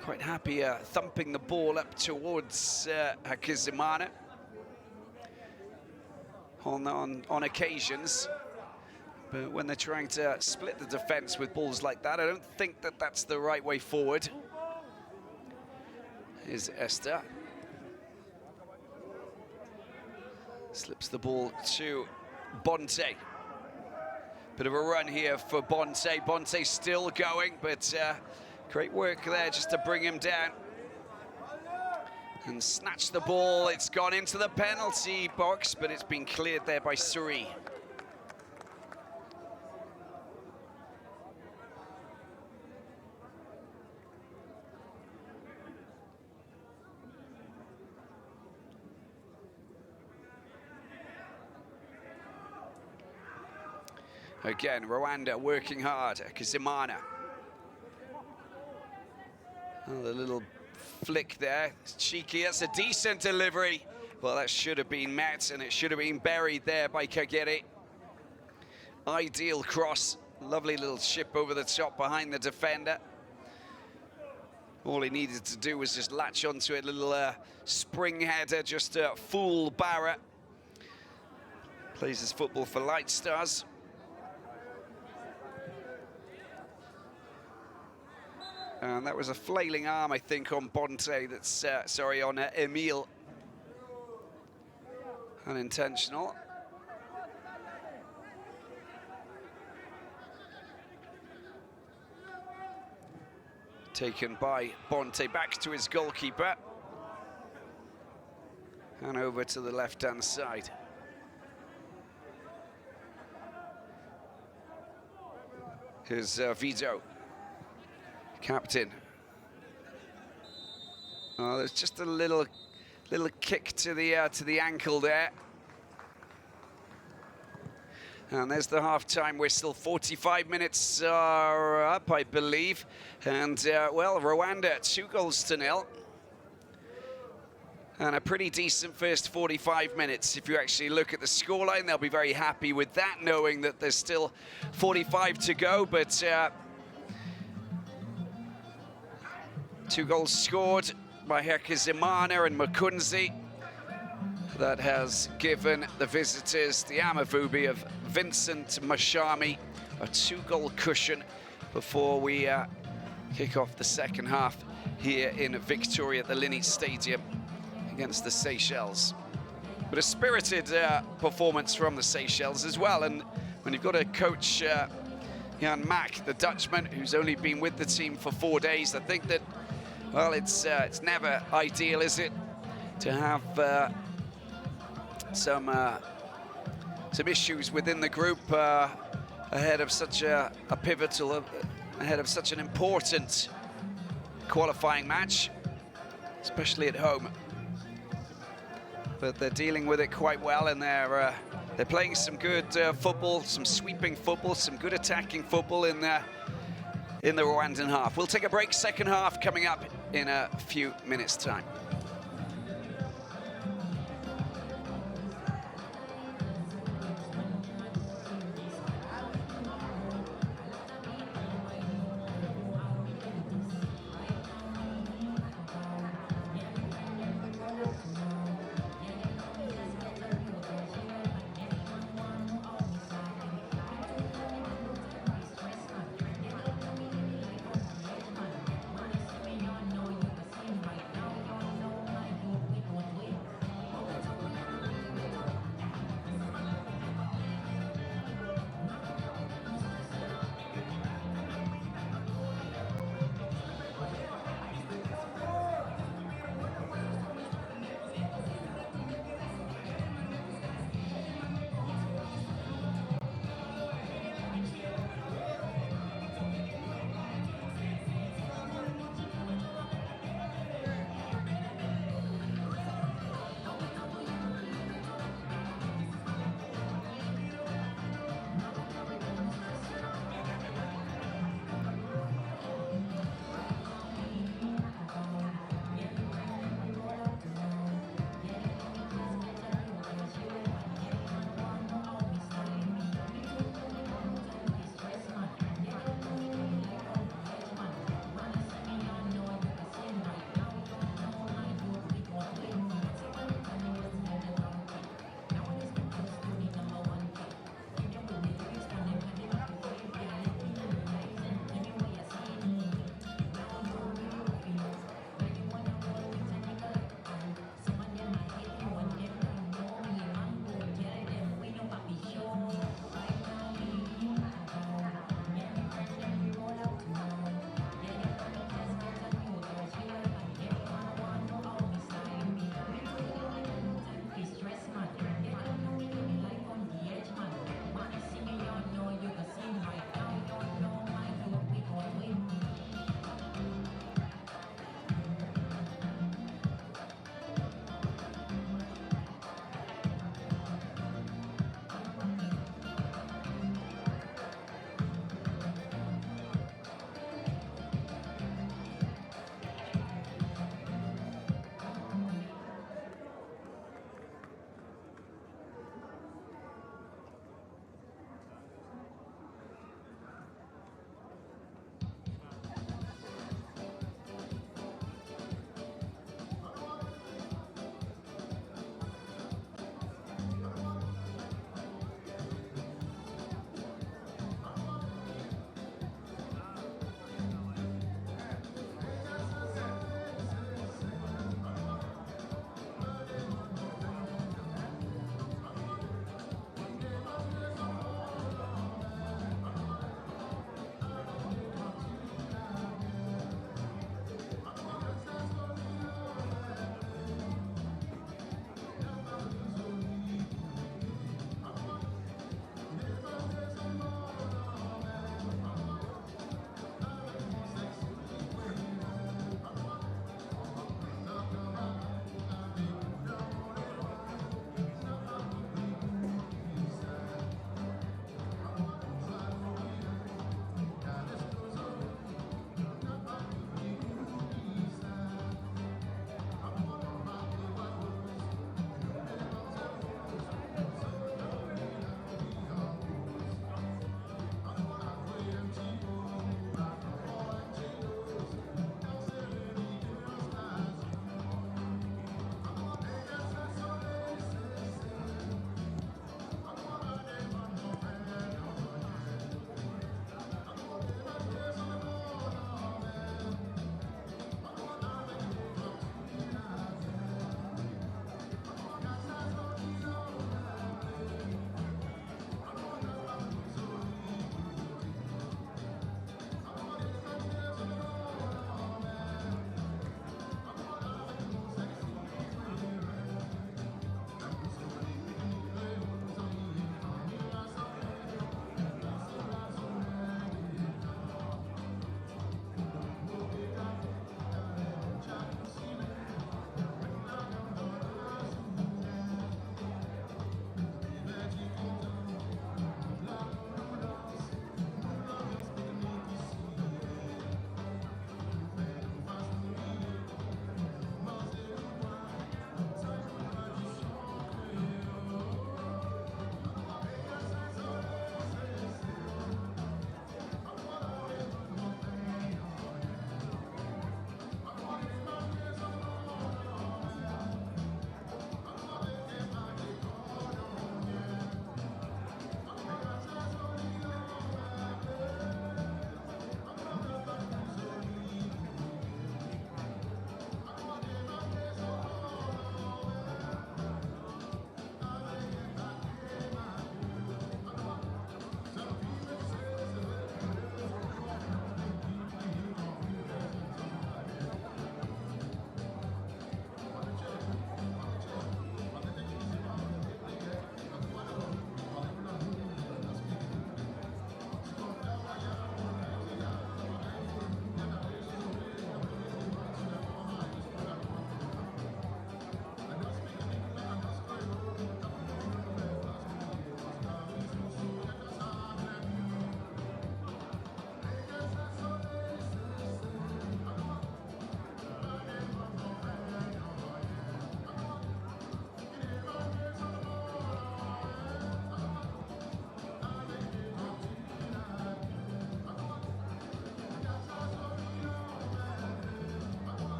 Quite happy thumping the ball up towards Hakizimana on occasions. But when they're trying to split the defense with balls like that, I don't think that that's the right way forward. Is Esther. Slips the ball to Bonte. Bit of a run here for Bonte. Bonte still going, but great work there just to bring him down. And snatch the ball. It's gone into the penalty box, but it's been cleared there by Suri. Again, Rwanda working hard. Kizimana. Oh, the little flick there. It's cheeky. That's a decent delivery. Well, that should have been met, and it should have been buried there by Kagere. Ideal cross. Lovely little chip over the top behind the defender. All he needed to do was just latch onto it. A little spring header, just fool Barra. Plays his football for Light Stars. And that was a flailing arm, I think, on Bonte. That's, sorry, on Emile. Unintentional. Taken by Bonte, back to his goalkeeper. And over to the left-hand side. Here's Vito. Captain. Oh, there's just a little kick to the ankle there. And there's the half-time whistle. 45 minutes are up, I believe. And, well, Rwanda 2-0. And a pretty decent first 45 minutes. If you actually look at the scoreline, they'll be very happy with that, knowing that there's still 45 to go. But 2 goals scored by Hakizimana and Mukunze. That has given the visitors, the Amavubi of Vincent Mashami, a 2-goal cushion before we kick off the second half here in Victoria at the Linny Stadium against the Seychelles. But a spirited performance from the Seychelles as well. And when you've got a coach, Jan Mack, the Dutchman, who's only been with the team for 4 days, I think that, well, it's never ideal, is it, to have some issues within the group ahead of such a pivotal, ahead of such an important qualifying match, especially at home. But they're dealing with it quite well, and they're playing some good football, some sweeping football, some good attacking football in the Rwandan half. We'll take a break. Second half coming up in a few minutes' time.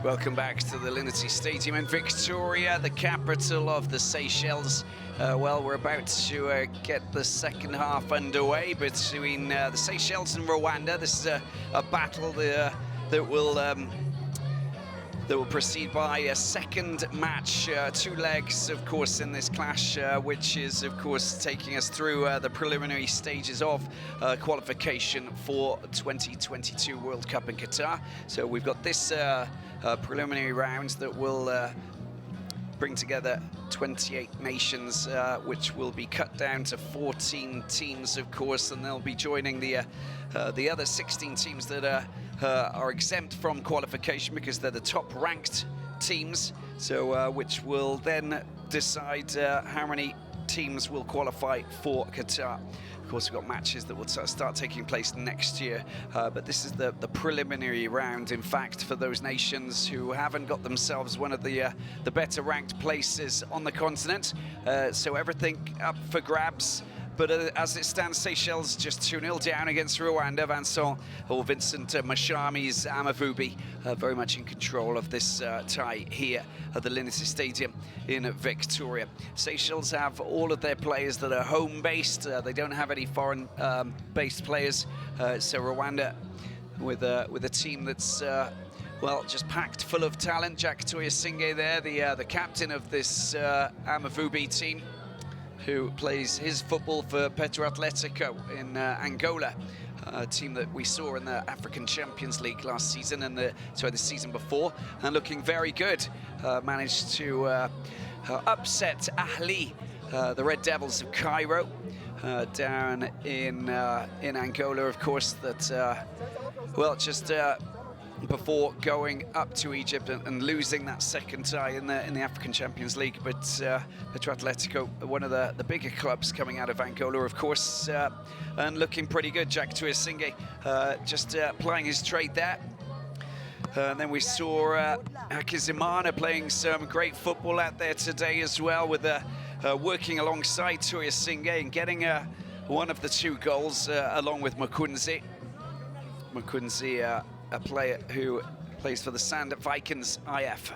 Welcome back to the Linity Stadium in Victoria, the capital of the Seychelles. Well, we're about to get the second half underway between the Seychelles and Rwanda. This is a battle that will proceed by a second match, 2 legs, of course, in this clash, which is, of course, taking us through the preliminary stages of qualification for 2022 World Cup in Qatar. So we've got this preliminary round that will bring together 28 nations, which will be cut down to 14 teams, of course, and they'll be joining the other 16 teams that are exempt from qualification because they're the top-ranked teams. So, which will then decide how many teams will qualify for Qatar. Of course, we've got matches that will start taking place next year, but this is the preliminary round, in fact, for those nations who haven't got themselves one of the better ranked places on the continent. So everything up for grabs. But as it stands, Seychelles just 2-0 down against Rwanda. Vincent Mashami's Amavubi very much in control of this tie here at the Linity Stadium in Victoria. Seychelles have all of their players that are home-based. They don't have any foreign-based players. So Rwanda with a team that's well, just packed full of talent. Jack Toyasinghe there, the captain of this Amavubi team, who plays his football for Petro Atletico in Angola, a team that we saw in the African Champions League last season and the season before, and looking very good. Managed to upset Ahli, the Red Devils of Cairo, down in Angola, of course. That well, just before going up to Egypt and losing that second tie in the African Champions League. But Petro Atletico, one of the bigger clubs coming out of Angola, of course, and looking pretty good. Jack Toyasinghe just plying his trade there. And then we saw Hakizimana playing some great football out there today as well, with working alongside Toyasinghe and getting one of the 2 goals along with Mukunzi. Mukunzi, a player who plays for the Sand Vikings IF.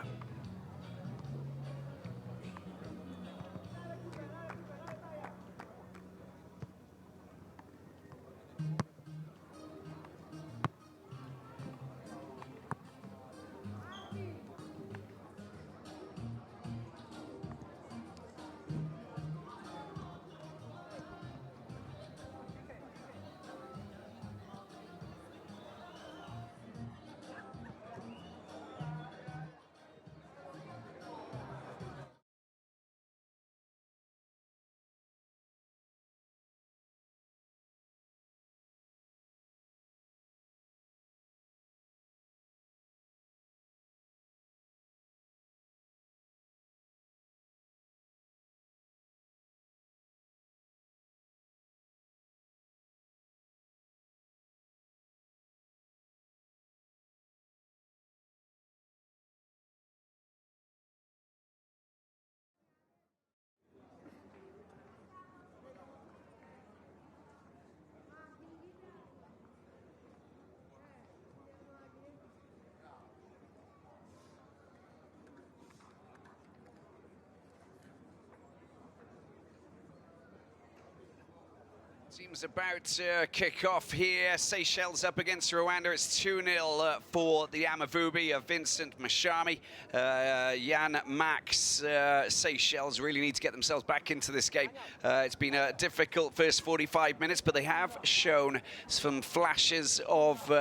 Team's about to kick off here. Seychelles up against Rwanda. It's 2-0 for the Amavubi of Vincent Mashami. Jan Max, Seychelles really need to get themselves back into this game. It's been a difficult first 45 minutes, but they have shown some flashes of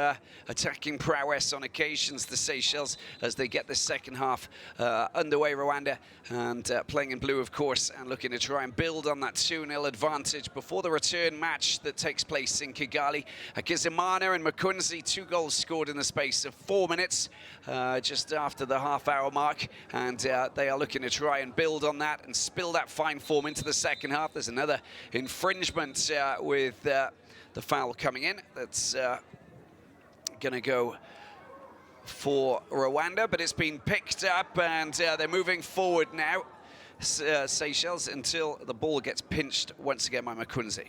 attacking prowess on occasions, the Seychelles, as they get the second half underway. Rwanda and playing in blue, of course, and looking to try and build on that 2-0 advantage before the return match that takes place in Kigali. Hakizimana and Mukunzi, 2 goals scored in the space of 4 minutes, just after the half-hour mark, and they are looking to try and build on that and spill that fine form into the second half. There's another infringement with the foul coming in. That's going to go for Rwanda, but it's been picked up, and they're moving forward now, Seychelles, until the ball gets pinched once again by Mukunzi.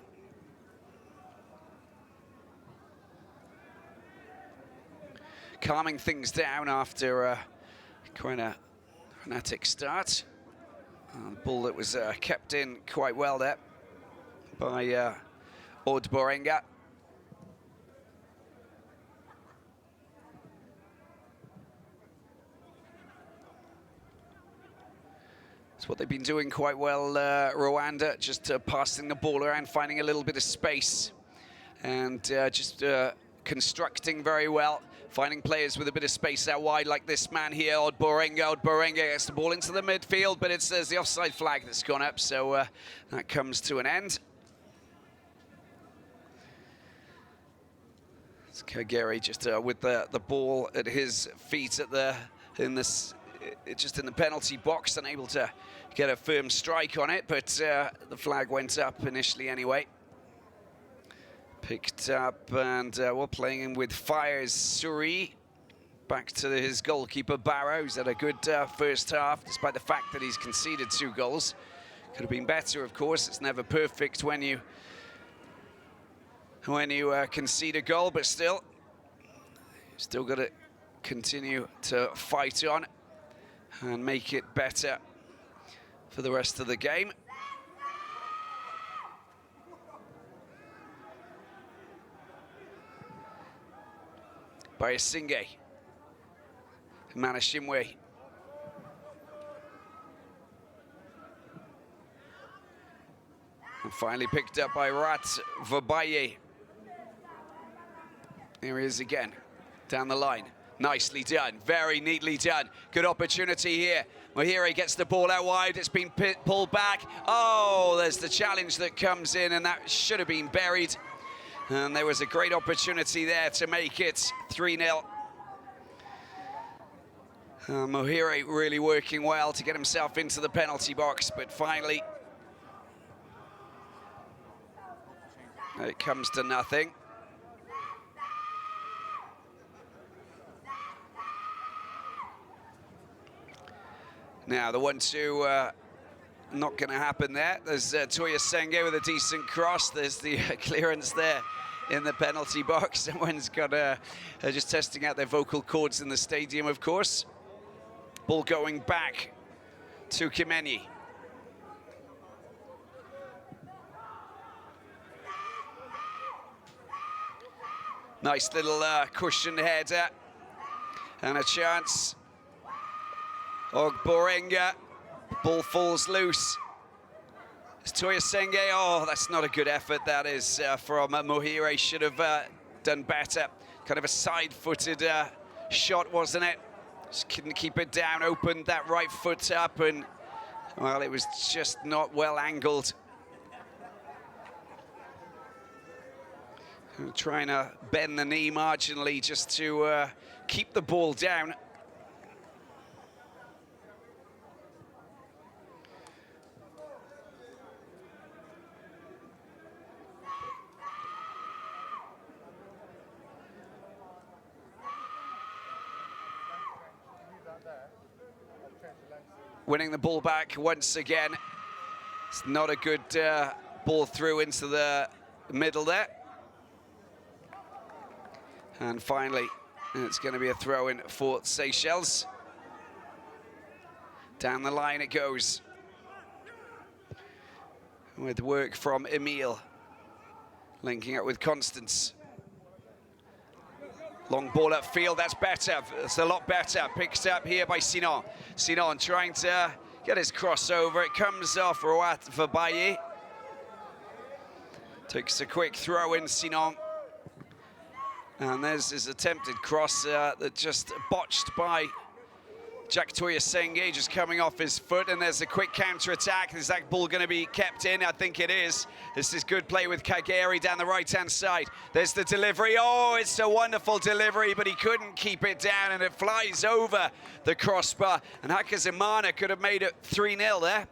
Calming things down after Quite a frenetic start. The ball that was kept in quite well there by Odborenga. It's what they've been doing quite well, Rwanda, just passing the ball around, finding a little bit of space, and just constructing very well, finding players with a bit of space out wide, like this man here, Odborenga. Odborenga gets the ball into the midfield, but there's the offside flag that's gone up, so that comes to an end. It's Kagere just with the ball at his feet just in the penalty box, unable to get a firm strike on it, but the flag went up initially anyway. Picked up, and we're playing him with Fires Suri. Back to his goalkeeper, Barrow, who's had a good first half, despite the fact that he's conceded 2 goals. Could have been better, of course. It's never perfect when you concede a goal, but still got to continue to fight on and make it better for the rest of the game. Bayasinge, Manashimwe. And finally picked up by Rat Vabaye. Here he is again, down the line. Nicely done, very neatly done. Good opportunity here. Mahire gets the ball out wide, it's been pulled back. Oh, there's the challenge that comes in, and that should have been buried. And there was a great opportunity there to make it 3-0. Mahire really working well to get himself into the penalty box, but finally it comes to nothing. Now the 1-2 not going to happen there. There's Toya Senge with a decent cross. There's the clearance there in the penalty box. Someone's got just testing out their vocal cords in the stadium, of course. Ball going back to Kimeni. Nice little cushion header and a chance. Ogborenga, ball falls loose. It's Toya Senge. Oh, that's not a good effort, that is, from Mohire. Should have done better. Kind of a side-footed shot, wasn't it? Just couldn't keep it down, opened that right foot up, and, well, it was just not well angled. Trying to bend the knee marginally just to keep the ball down. Winning the ball back once again. It's not a good ball through into the middle there. And finally, it's going to be a throw-in for Seychelles. Down the line it goes. With work from Emile. Linking up with Constance. Long ball upfield, that's better. That's a lot better. Picked up here by Sinon. Sinon trying to get his crossover. It comes off Rawat Vabaye. Takes a quick throw in, Sinon. And there's his attempted cross that just botched by Jack Toya Senge, just coming off his foot, and there's a quick counter-attack. Is that ball going to be kept in? I think it is. This is good play with Kagere down the right-hand side. There's the delivery. Oh, it's a wonderful delivery, but he couldn't keep it down, and it flies over the crossbar. And Hakazimana could have made it 3-0 there.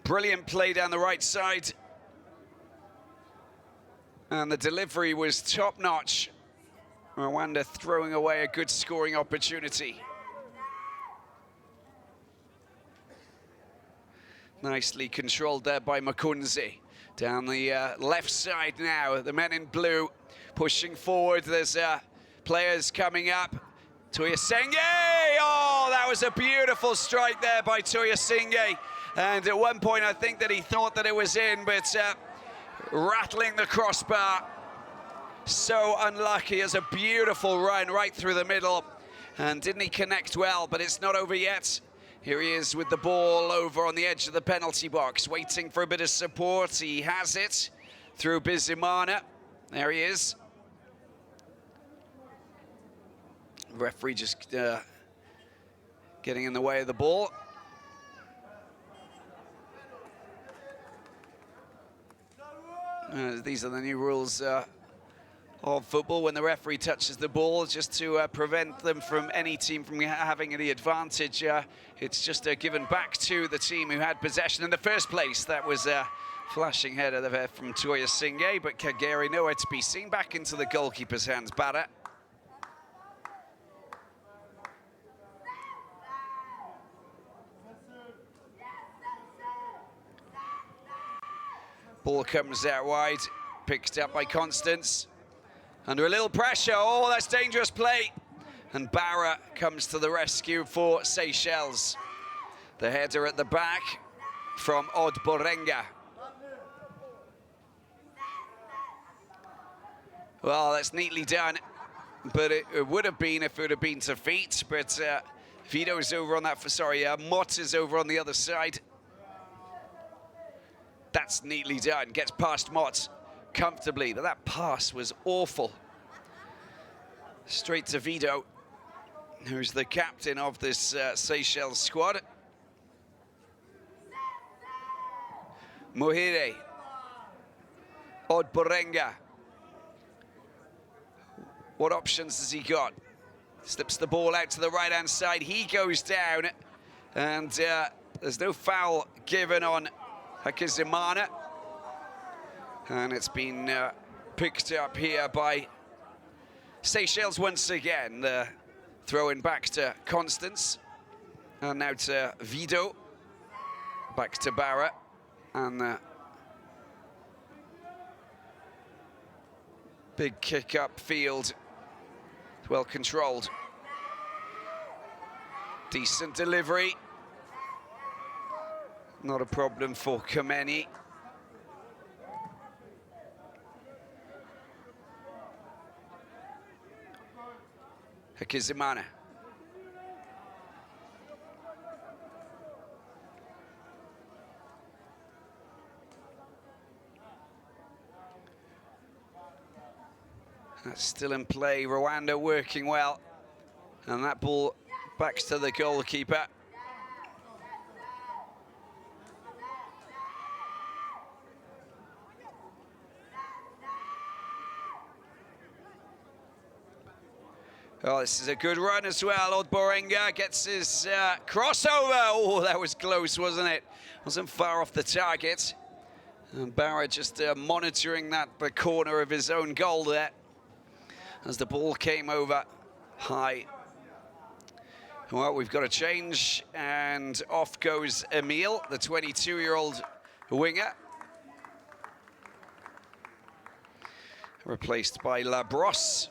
Brilliant play down the right side. And the delivery was top-notch. Rwanda throwing away a good scoring opportunity. Nicely controlled there by Makunze. Down the left side now, the men in blue pushing forward. There's players coming up. Tuyasenge! Oh, that was a beautiful strike there by Tuyasenge. And at one point, I think that he thought that it was in, but rattling the crossbar. So unlucky. As a beautiful run right through the middle. And didn't he connect well, but it's not over yet. Here he is with the ball over on the edge of the penalty box, waiting for a bit of support. He has it through Bizimana. There he is. Referee just getting in the way of the ball. These are the new rules of football when the referee touches the ball, just to prevent them from any team from having any advantage. It's just given back to the team who had possession in the first place. That was a flashing header there from Tuyasenge, but Kagere nowhere to be seen. Back into the goalkeeper's hands, Barra. Ball comes out wide, picked up by Constance. Under a little pressure, oh, that's dangerous play. And Barra comes to the rescue for Seychelles. The header at the back from Odborenga. Well, that's neatly done, but it would have been if it would have been to feet, but Vito's over on that, Mott is over on the other side. That's neatly done, gets past Mott comfortably, but that pass was awful. Straight to Vito, who's the captain of this Seychelles squad. Mohire, Odborenga. What options has he got? Slips the ball out to the right-hand side. He goes down, and there's no foul given on Hakizimana. And it's been picked up here by Seychelles once again. Throwing back to Constance. And now to Vito. Back to Barra. And big kick up field. Well controlled. Decent delivery. Not a problem for Kameni. Hakizimana. That's still in play. Rwanda working well. And that ball back to the goalkeeper. Oh, this is a good run as well. Odborenga gets his crossover. Oh, that was close, wasn't it? Wasn't far off the target. And Barra just monitoring the corner of his own goal there as the ball came over high. Well, we've got a change, and off goes Emile, the 22-year-old winger. Replaced by Labrosse.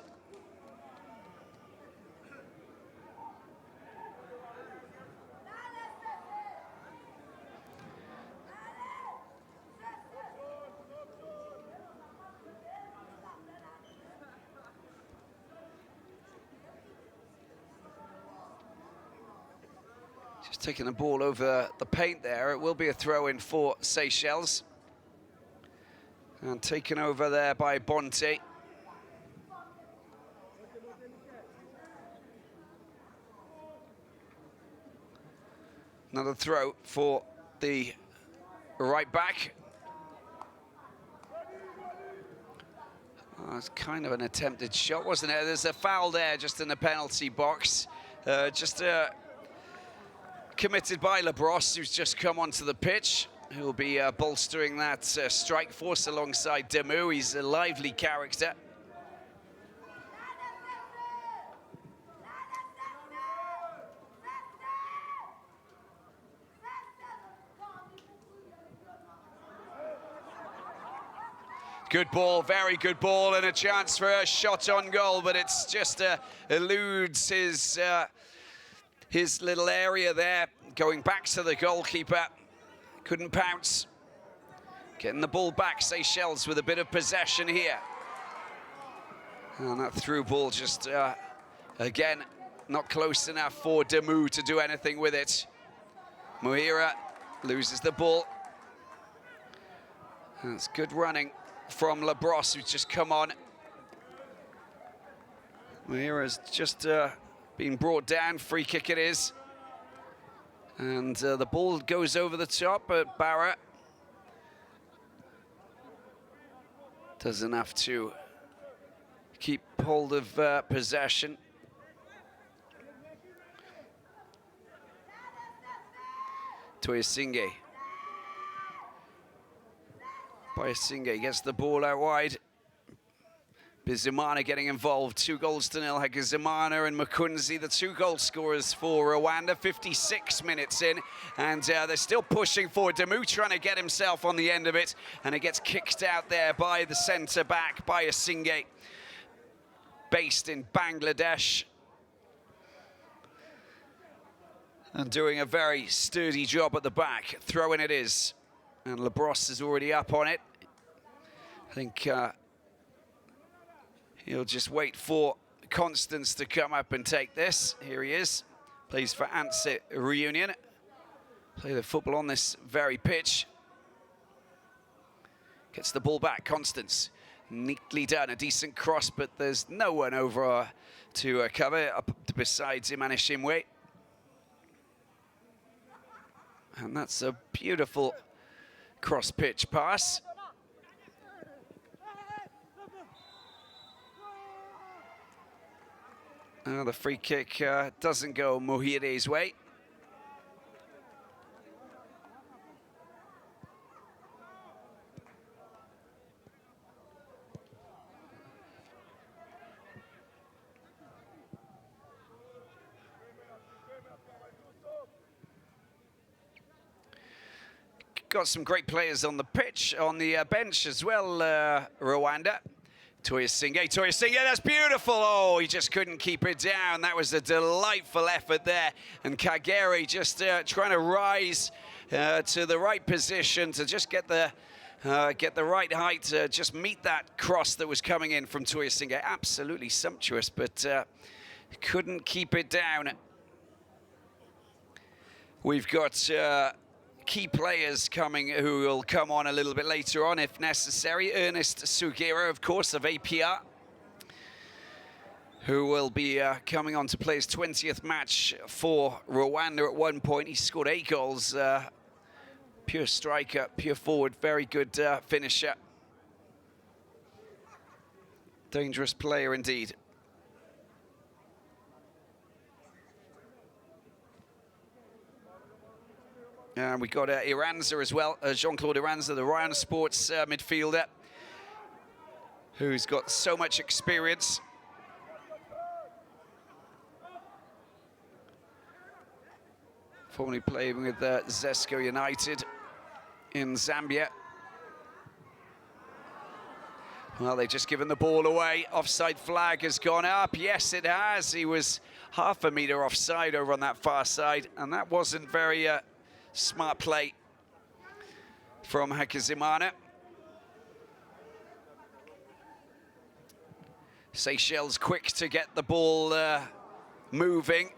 Just taking the ball over the paint there. It will be a throw-in for Seychelles. And taken over there by Bonte. Another throw for the right back. Oh, it's kind of an attempted shot, wasn't it? There's a foul there just in the penalty box. Committed by Labrosse, who's just come onto the pitch. He'll be bolstering that strike force alongside Demu. He's a lively character. Good ball, very good ball, and a chance for a shot on goal, but it's just eludes his little area there. Going back to the goalkeeper, couldn't pounce. Getting the ball back, Seychelles with a bit of possession here. And that through ball just, again, not close enough for Demu to do anything with it. Muhira loses the ball. That's good running from Labrosse, who's just come on. Muhira's just been brought down, free kick it is. And the ball goes over the top, but Barra does enough to keep hold of possession. Toyesinge. Toyesinge gets the ball out wide. Bizimana getting involved. 2-0 Hakizimana and Mukunzi, the 2 goal scorers for Rwanda. 56 minutes in, and they're still pushing forward. Demu trying to get himself on the end of it, and it gets kicked out there by the centre-back, by Asinge, based in Bangladesh. And doing a very sturdy job at the back. Throw-in it is, and Labrosse is already up on it. I think he'll just wait for Constance to come up and take this. Here he is. Plays for Antse Reunion. Play the football on this very pitch. Gets the ball back, Constance. Neatly done, a decent cross, but there's no one over to cover up besides Imanishimwe. And that's a beautiful cross-pitch pass. The free kick doesn't go Muhire's way. Got some great players on the pitch, on the bench as well, Rwanda. Toyesinge, that's beautiful. Oh, he just couldn't keep it down. That was a delightful effort there. And Kagere just trying to rise to the right position to just get the right height to just meet that cross that was coming in from Toyesinge. Absolutely sumptuous, but couldn't keep it down. We've got key players coming who will come on a little bit later on if necessary. Ernest Sugira, of course, of APR, who will be coming on to play his 20th match for Rwanda at one point. He scored 8 goals. Pure striker, pure forward, very good finisher. Dangerous player indeed. And we got Iranza as well, Jean-Claude Iranza, the Ryan Sports midfielder, who's got so much experience. Formerly playing with Zesco United in Zambia. Well, they've just given the ball away. Offside flag has gone up. Yes, it has. He was half a metre offside over on that far side, and that wasn't very smart play from Hakizimana. Seychelles quick to get the ball moving.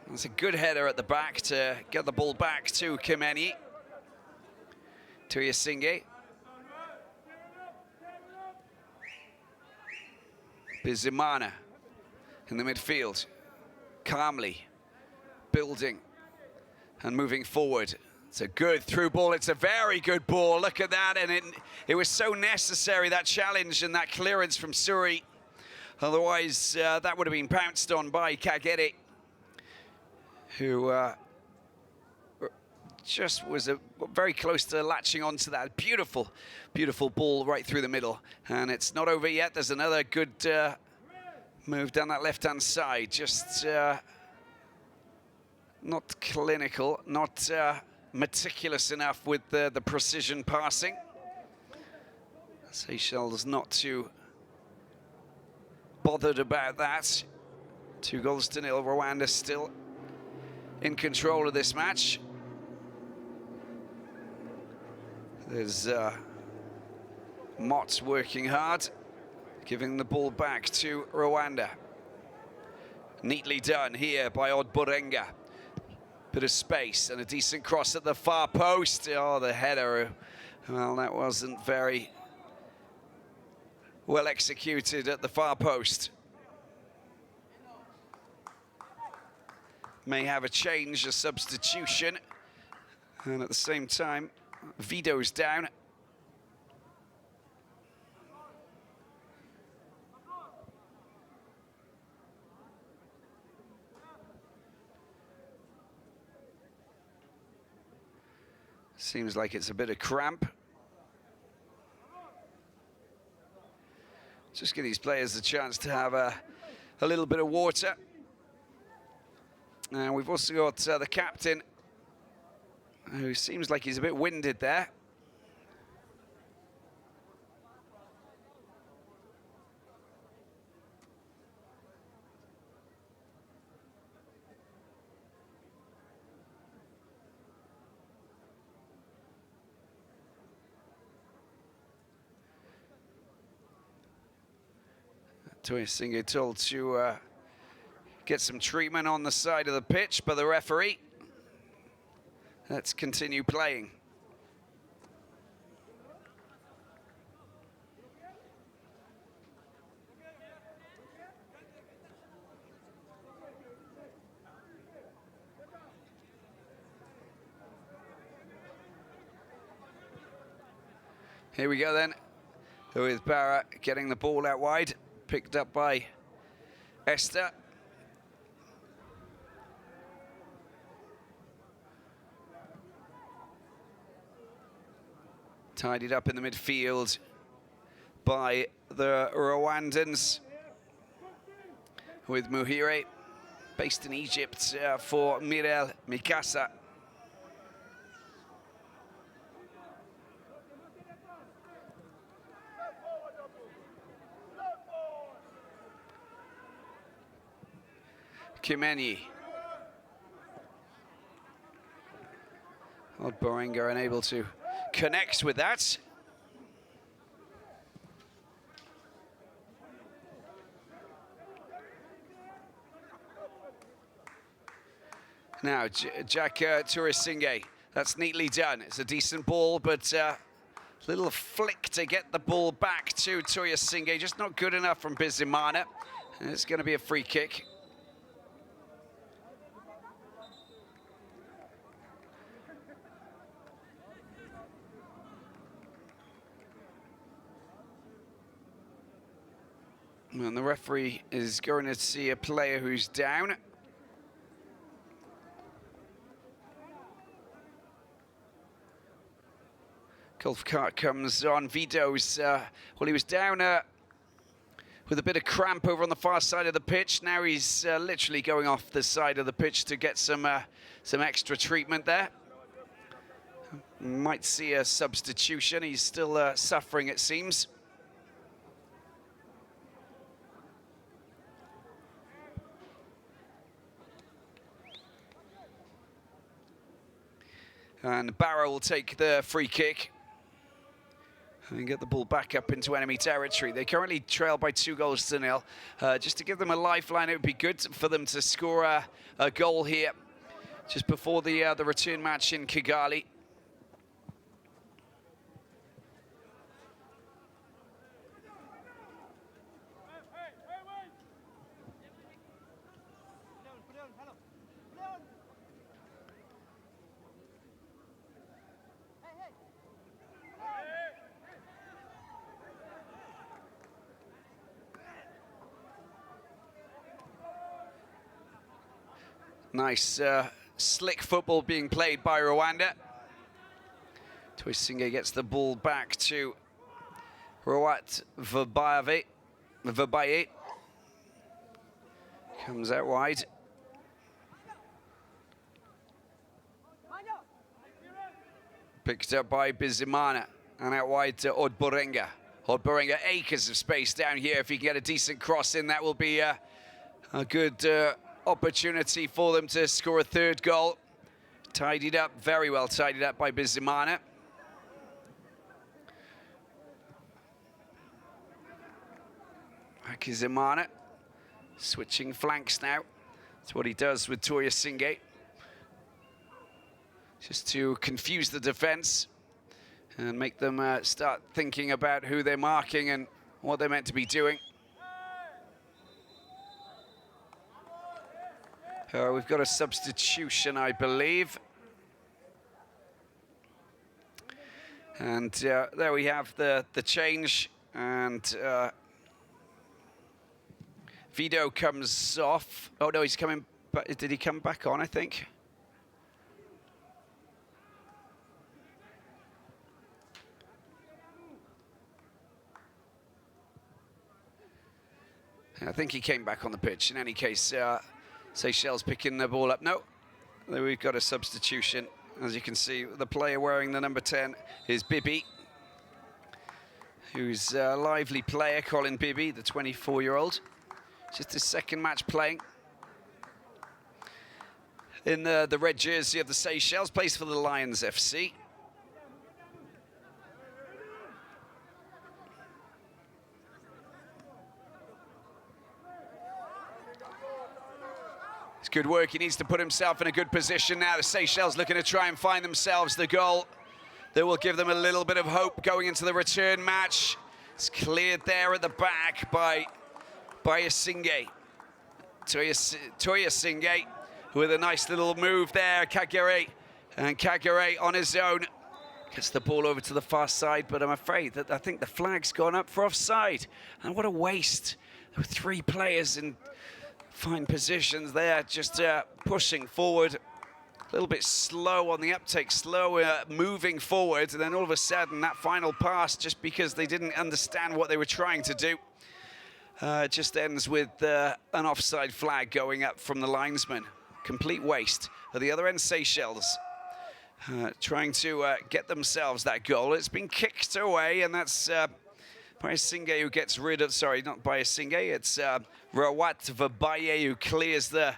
That's a good header at the back to get the ball back to Kimeni. Toyesinge. Bizimana in the midfield. Calmly building and moving forward. It's a good through ball. It's a very good ball. Look at that. And it was so necessary, that challenge and that clearance from Suri. Otherwise, that would have been pounced on by Kagere, who just was very close to latching onto that beautiful, beautiful ball right through the middle. And it's not over yet. There's another good move down that left-hand side. Just not clinical, not meticulous enough with the precision passing. Seychelles not too bothered about that. 2-0. Rwanda still in control of this match. There's Mott working hard, giving the ball back to Rwanda. Neatly done here by Odborenga. Bit of space and a decent cross at the far post. Oh, the header. Well, that wasn't very well executed at the far post. May have a change, a substitution. And at the same time, Vido's down. Seems like it's a bit of cramp. Just give these players a chance to have a little bit of water. And we've also got the captain, who seems like he's a bit winded there. Toysinge told to get some treatment on the side of the pitch by the referee. Let's continue playing. Here we go then, with Barra getting the ball out wide. Picked up by Esther. Tidied up in the midfield by the Rwandans, with Muhire, based in Egypt, for Mirel Mikasa. Kimeni. Odborenga unable to connect with that. Now, Jack Turisinge. That's neatly done. It's a decent ball, but little flick to get the ball back to Turisinge. Just not good enough from Bizimana. And it's going to be a free kick. And the referee is going to see a player who's down. Golf cart comes on. Vido's, well, he was down with a bit of cramp over on the far side of the pitch. Now he's literally going off the side of the pitch to get some extra treatment there. Might see a substitution. He's still suffering, it seems. And Barrow will take the free kick and get the ball back up into enemy territory. They currently trail by 2-0. Just to give them a lifeline, it would be good for them to score a goal here just before the return match in Kigali. Nice slick football being played by Rwanda. Twisinge gets the ball back to Rawat Vabaye. Comes out wide. Picked up by Bizimana and out wide to Odborenga. Hodberinger, acres of space down here. If he can get a decent cross in, that will be a good opportunity for them to score a third goal. Tidied up, very well tidied up by Bizimana. Hakizimana switching flanks now. That's what he does with Toya Singay. Just to confuse the defense and make them start thinking about who they're marking and what they're meant to be doing. We've got a substitution, I believe. And there we have the change. And Vido comes off. Oh, no, he's coming back. Did he come back on, I think? I think he came back on the pitch. In any case, Seychelles picking the ball up. No, we've got a substitution. As you can see, the player wearing the number 10 is Bibi, who's a lively player, Colin Bibi, the 24-year-old. Just his second match playing. In the red jersey of the Seychelles, plays for the Lions FC. It's good work. He needs to put himself in a good position now. The Seychelles looking to try and find themselves the goal that will give them a little bit of hope going into the return match. It's cleared there at the back by Singay. Toya Singay with a nice little move there. Kagere, and Kagere on his own gets the ball over to the far side, but I'm afraid that I think the flag's gone up for offside. And what a waste. There were 3 players in fine positions there, just pushing forward. A little bit slow on the uptake, slow moving forward, and then all of a sudden that final pass, just because they didn't understand what they were trying to do, just ends with an offside flag going up from the linesman. Complete waste. At the other end, Seychelles trying to get themselves that goal. It's been kicked away, and that's Bayasinghe who gets rid of, sorry, not Bayasinghe, it's Rawat Vabaye who clears the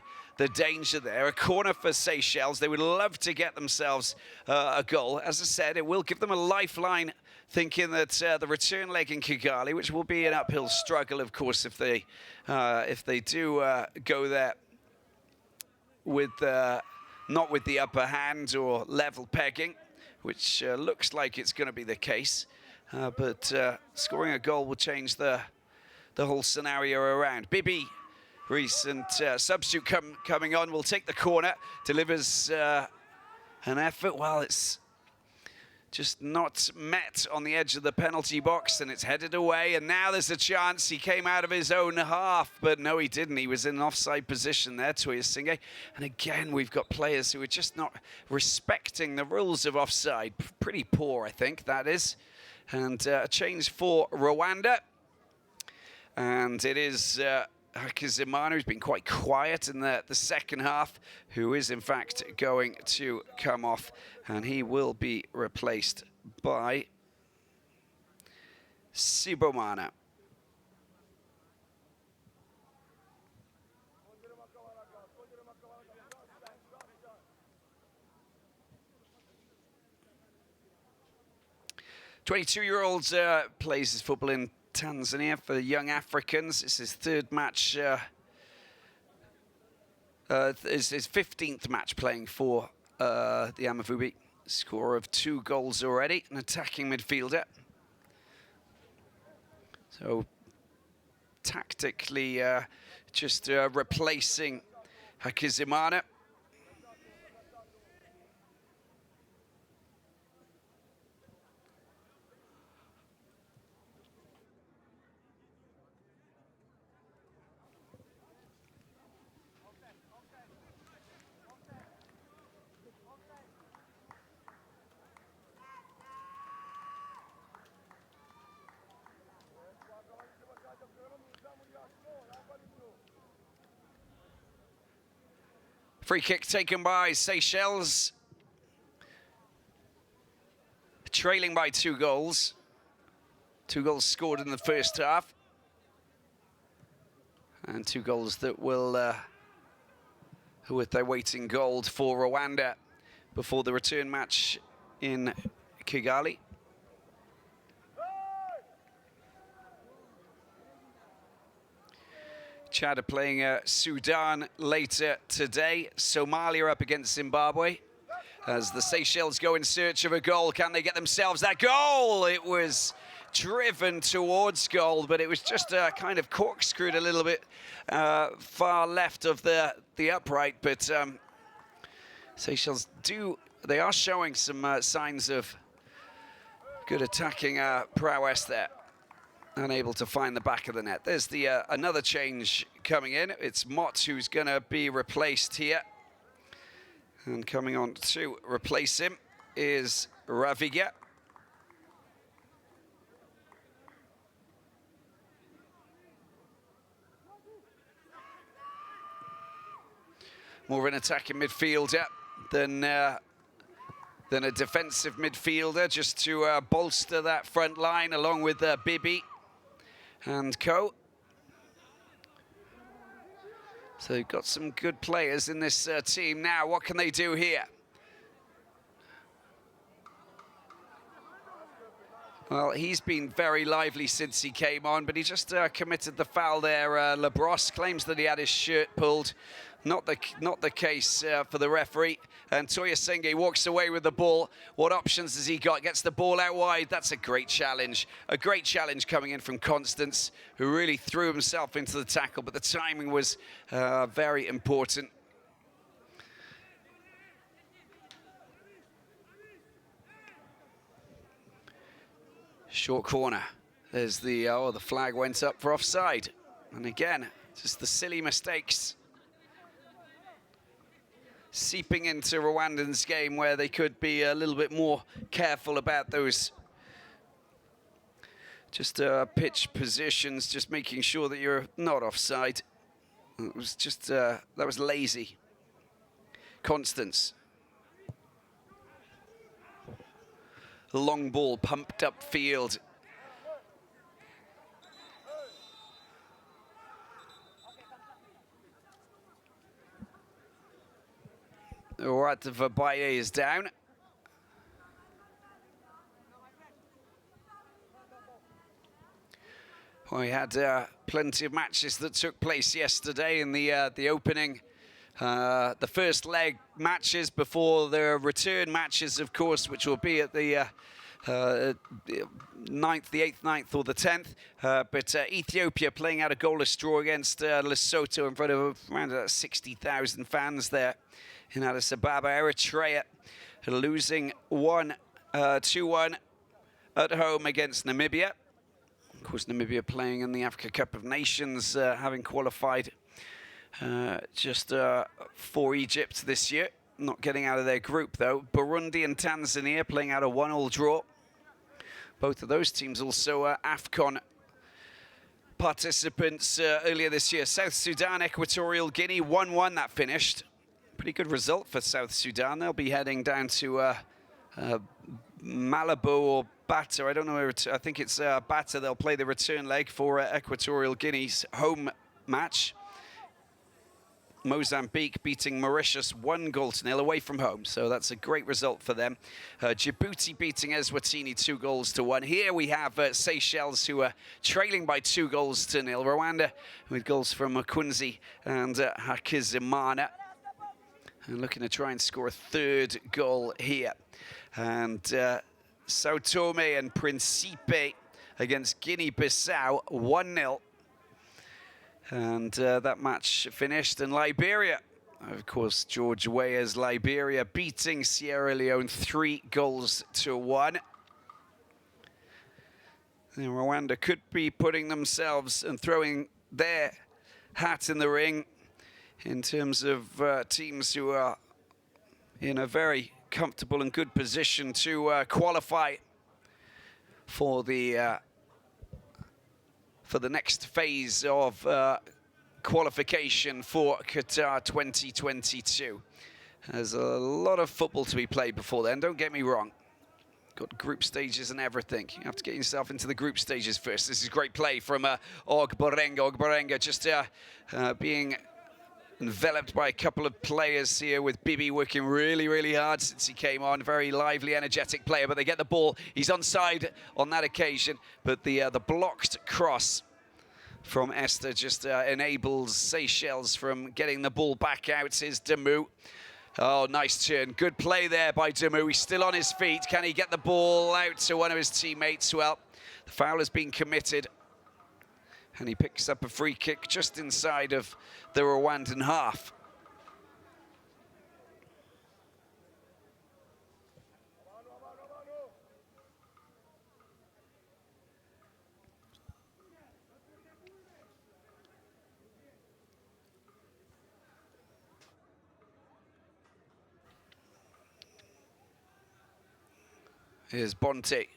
danger there. A corner for Seychelles. They would love to get themselves a goal. As I said, it will give them a lifeline, thinking that the return leg in Kigali, which will be an uphill struggle, of course, if they do go there with not with the upper hand or level pegging, which looks like it's going to be the case. But scoring a goal will change the whole scenario around. Bibi, recent substitute coming on, will take the corner, delivers an effort. Well, it's just not met on the edge of the penalty box, and it's headed away. And now there's a chance. He came out of his own half, but no, he didn't. He was in an offside position there, Toya Singay. And again, we've got players who are just not respecting the rules of offside. Pretty poor, I think, that is. And a change for Rwanda. And it is Hakizimana, who's been quite quiet in the second half, who is in fact going to come off, and he will be replaced by Sibomana. "22-year-old plays his football in Tanzania for the Young Africans. It's his third match, his 15th match playing for the Amavubi. Scorer of 2 goals already, an attacking midfielder. So tactically just replacing Hakizimana. Free kick taken by Seychelles, trailing by 2 goals. 2 goals scored in the first half. And 2 goals that will, with their weight in gold for Rwanda before the return match in Kigali. Chad are playing Sudan later today. Somalia up against Zimbabwe. As the Seychelles go in search of a goal, can they get themselves that goal? It was driven towards goal, but it was just kind of corkscrewed a little bit far left of the upright. But Seychelles they are showing some signs of good attacking prowess there. Unable to find the back of the net. There's the another change coming in. It's Mott who's going to be replaced here. And coming on to replace him is Raviga. More of an attacking midfielder than a defensive midfielder, just to bolster that front line along with Bibi and co. So they've got some good players in this team now. What can they do here? Well, he's been very lively since he came on, but he just committed the foul there. Labrosse claims that he had his shirt pulled. Not the case for the referee. And Toya Senge walks away with the ball. What options has he got? Gets the ball out wide. That's a great challenge. A great challenge coming in from Constance, who really threw himself into the tackle, but the timing was very important. Short corner. There's the flag went up for offside. And again, just the silly mistakes seeping into Rwandan's game, where they could be a little bit more careful about those just pitch positions, just making sure that you're not offside. It was just, that was lazy. Constance. Long ball pumped up field. All right, the Vabaye is down. We had plenty of matches that took place yesterday in the opening, the first leg matches before the return matches, of course, which will be at the 9th, the 8th, 9th, or the 10th. But Ethiopia playing out a goalless draw against Lesotho in front of around 60,000 fans there in Addis Ababa. Eritrea losing 2-1 at home against Namibia. Of course, Namibia playing in the Africa Cup of Nations, having qualified just for Egypt this year. Not getting out of their group, though. Burundi and Tanzania playing out a 1-1 draw. Both of those teams also AFCON participants earlier this year. South Sudan, Equatorial Guinea, 1-1 that finished. Pretty good result for South Sudan. They'll be heading down to Malabo or Bata. I don't know where I think it's Bata. They'll play the return leg for Equatorial Guinea's home match. Mozambique beating Mauritius 1-0 away from home, so that's a great result for them. Djibouti beating Eswatini 2-1. Here we have Seychelles, who are trailing by 2-0. Rwanda with goals from Makunzi and Hakizimana, and looking to try and score a third goal here. And Sao Tome and Principe against Guinea-Bissau 1-0. And that match finished. And Liberia, of course, George Weah's Liberia beating Sierra Leone 3-1. And Rwanda could be putting themselves and throwing their hat in the ring in terms of teams who are in a very comfortable and good position to qualify for the next phase of qualification for Qatar 2022. There's a lot of football to be played before then, don't get me wrong. got group stages and everything. You have to get yourself into the group stages first. This is great play from Ogborenga. Ogborenga just being enveloped by a couple of players here, with Bibi working really, really hard since he came on. Very lively, energetic player, but they get the ball. He's onside on that occasion, but the blocked cross from Esther just enables Seychelles from getting the ball back out. Here's Demu. Oh, nice turn. Good play there by Demu. He's still on his feet. Can he get the ball out to one of his teammates? Well, the foul has been committed. And he picks up a free kick just inside of the Rwandan half. Here's Bonte.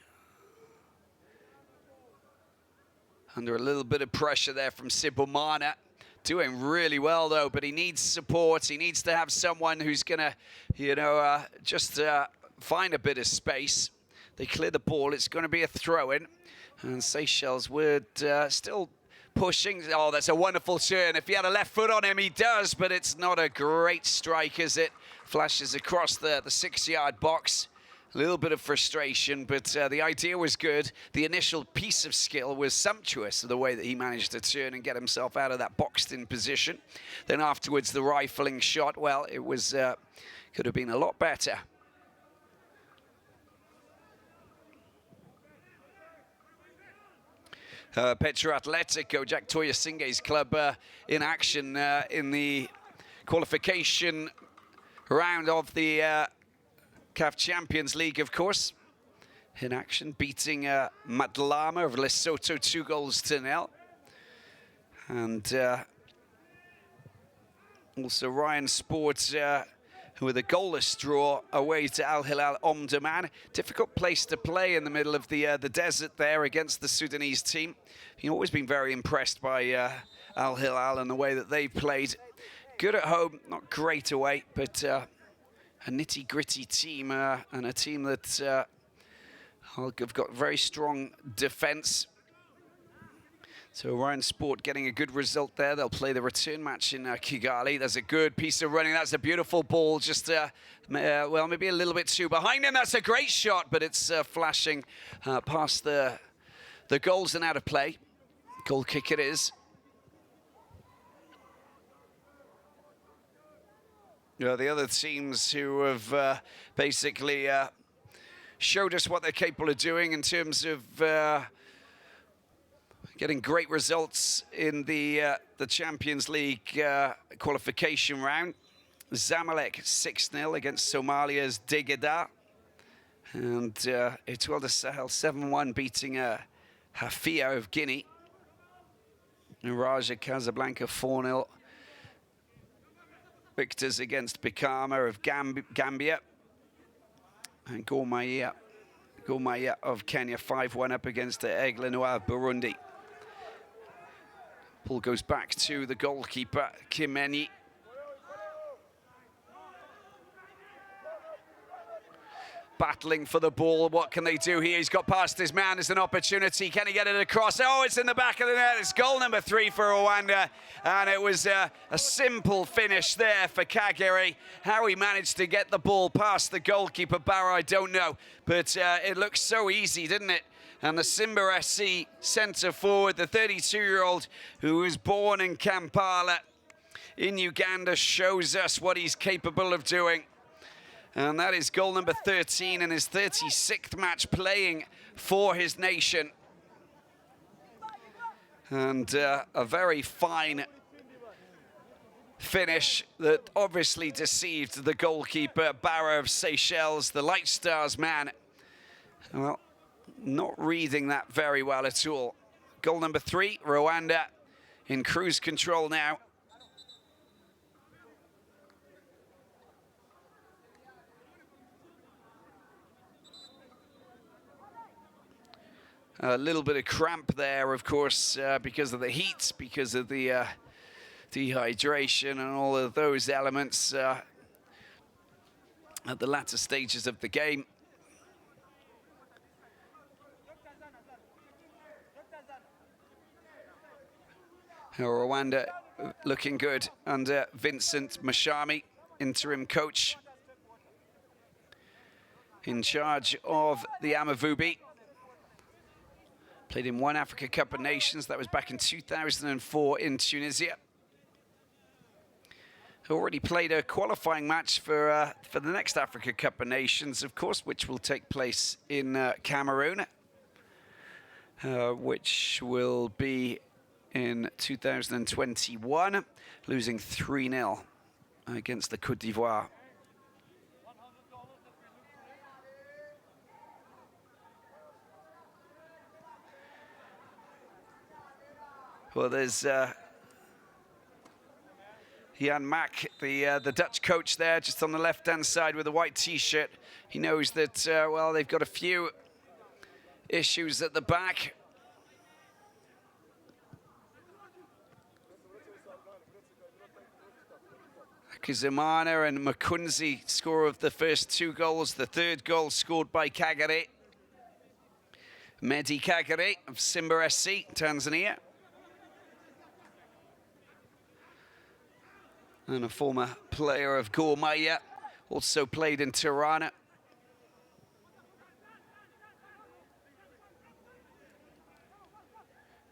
Under a little bit of pressure there from Sibomana. Doing really well, though, but he needs support. He needs to have someone who's going to, you know, just find a bit of space. They clear the ball. It's going to be a throw-in. And Seychelles would still pushing. Oh, that's a wonderful turn. If he had a left foot on him, he does, but it's not a great strike as it flashes across the 6-yard box. A little bit of frustration, but the idea was good. The initial piece of skill was sumptuous, the way that he managed to turn and get himself out of that boxed-in position. Then afterwards, the rifling shot, well, it was could have been a lot better. Petro Atletico, Jack Toyosinge's club, in action in the qualification round of the CAF Champions League, of course. In action, beating Madlama of Lesotho 2-0. And also Ryan Sport with a goalless draw away to Al Hilal Omdurman. Difficult place to play in the middle of the desert there against the Sudanese team. You've always been very impressed by Al Hilal and the way that they've played. Good at home, not great away, but a nitty-gritty team and a team that have got very strong defence. So Ryan Sport getting a good result there. They'll play the return match in Kigali. There's a good piece of running. That's a beautiful ball. Just, well, maybe a little bit too behind him. That's a great shot, but it's flashing past the goals and out of play. Goal kick it is. The other teams who have basically showed us what they're capable of doing in terms of getting great results in the Champions League qualification round. Zamalek 6-0 against Somalia's Degeda. And Etoile de Sahel 7-1 beating Hafia of Guinea. And Raja Casablanca 4-0. Victors against Bikama of Gambia. And Gormaya of Kenya 5-1 up against Aigle Noir of Burundi. Ball goes back to the goalkeeper, Kimeni. Battling for the ball. What can they do here? He's got past his man. There's an opportunity. Can he get it across? Oh, it's in the back of the net. It's goal number 3 for Rwanda. And it was a simple finish there for Kagere. How he managed to get the ball past the goalkeeper, Barra, I don't know. But it looked so easy, didn't it? And the Simba SC centre forward, the 32-year-old who was born in Kampala in Uganda, shows us what he's capable of doing. And that is goal number 13 in his 36th match playing for his nation. And a very fine finish that obviously deceived the goalkeeper, Barra of Seychelles, the Light Stars man. Well, not reading that very well at all. Goal number 3, Rwanda in cruise control now. A little bit of cramp there, of course, because of the heat, because of the dehydration and all of those elements at the latter stages of the game. Rwanda looking good under Vincent Mashami, interim coach in charge of the Amavubi. Played in one Africa Cup of Nations, that was back in 2004 in Tunisia. Already played a qualifying match for the next Africa Cup of Nations, of course, which will take place in Cameroon, which will be in 2021, losing 3-0 against the Côte d'Ivoire. Well, there's Jan Mack, the Dutch coach there, just on the left-hand side with a white T-shirt. He knows that, well, they've got a few issues at the back. Kizimana and Makunzi score of the first 2 goals. The third goal scored by Kagere. Mehdi Kagere of Simba SC, Tanzania. And a former player of Gor Mahia, also played in Tirana.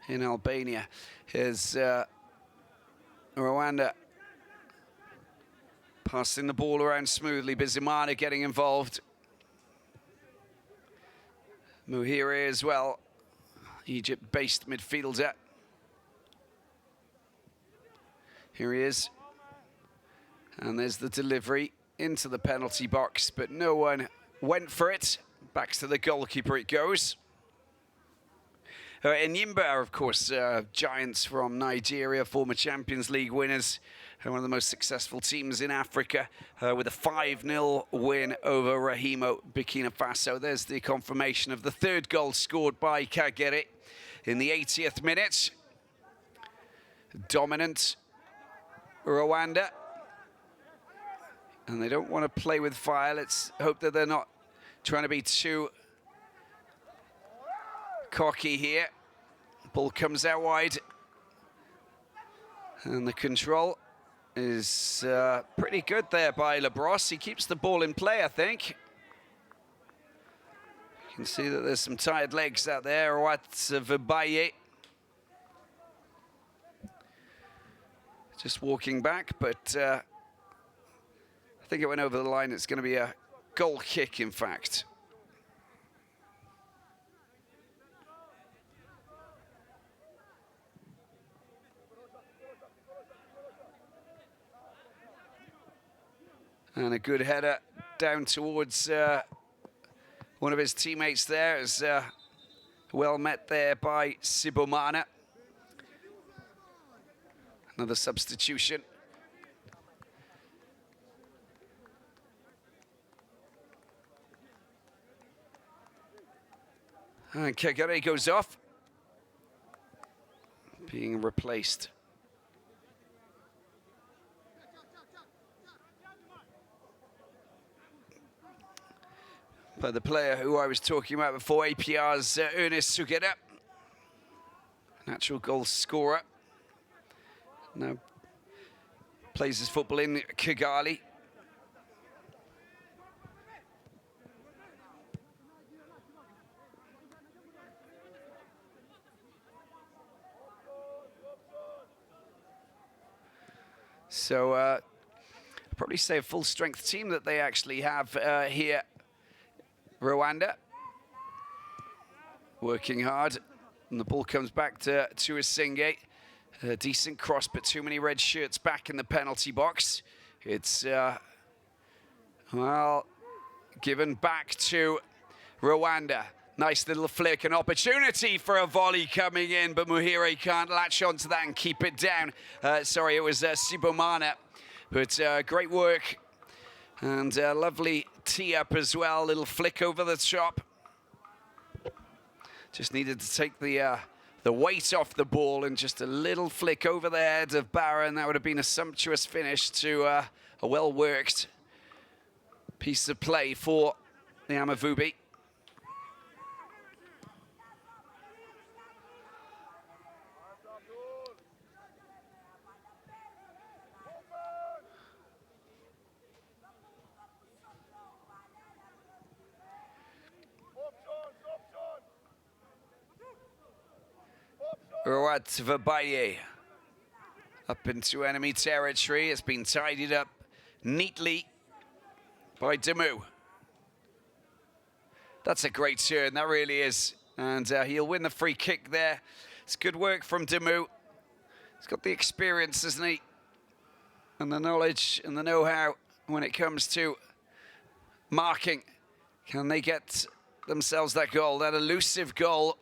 In Albania. Here's Rwanda passing the ball around smoothly. Bizimana getting involved. Muhire as well, Egypt-based midfielder. Here he is. And there's the delivery into the penalty box, but no one went for it. Back to the goalkeeper it goes. Enyimba, of course, giants from Nigeria, former Champions League winners, and one of the most successful teams in Africa, with a 5-0 win over Rahimo, Burkina Faso. There's the confirmation of the third goal scored by Kagere in the 80th minute. Dominant Rwanda. And they don't want to play with fire. Let's hope that they're not trying to be too cocky here. Ball comes out wide. And the control is pretty good there by Labros. He keeps the ball in play, I think. You can see that there's some tired legs out there. Vibaye just walking back, but I think it went over the line. It's going to be a goal kick, in fact. And a good header down towards one of his teammates there. Is well met there by Sibomana. Another substitution. And Kagere goes off, being replaced. By the player who I was talking about before, APR's Ernest Sugera, natural goal scorer. Now plays his football in Kigali. So I'd probably say a full-strength team that they actually have here. Rwanda working hard, and the ball comes back to Asenge. A decent cross, but too many red shirts back in the penalty box. It's, well, given back to Rwanda. Nice little flick, an opportunity for a volley coming in, but Muhire can't latch onto that and keep it down. Sorry, it was Sibomana, but great work. And lovely tee-up as well, little flick over the top. Just needed to take the weight off the ball and just a little flick over the head of Barra, and that would have been a sumptuous finish to a well-worked piece of play for the Amavubi. Rouat Vabaye up into enemy territory. It's been tidied up neatly by Damu. That's a great turn, that really is. And he'll win the free kick there. It's good work from Damu. He's got the experience, hasn't he? And the knowledge and the know-how when it comes to marking. Can they get themselves that goal, that elusive goal?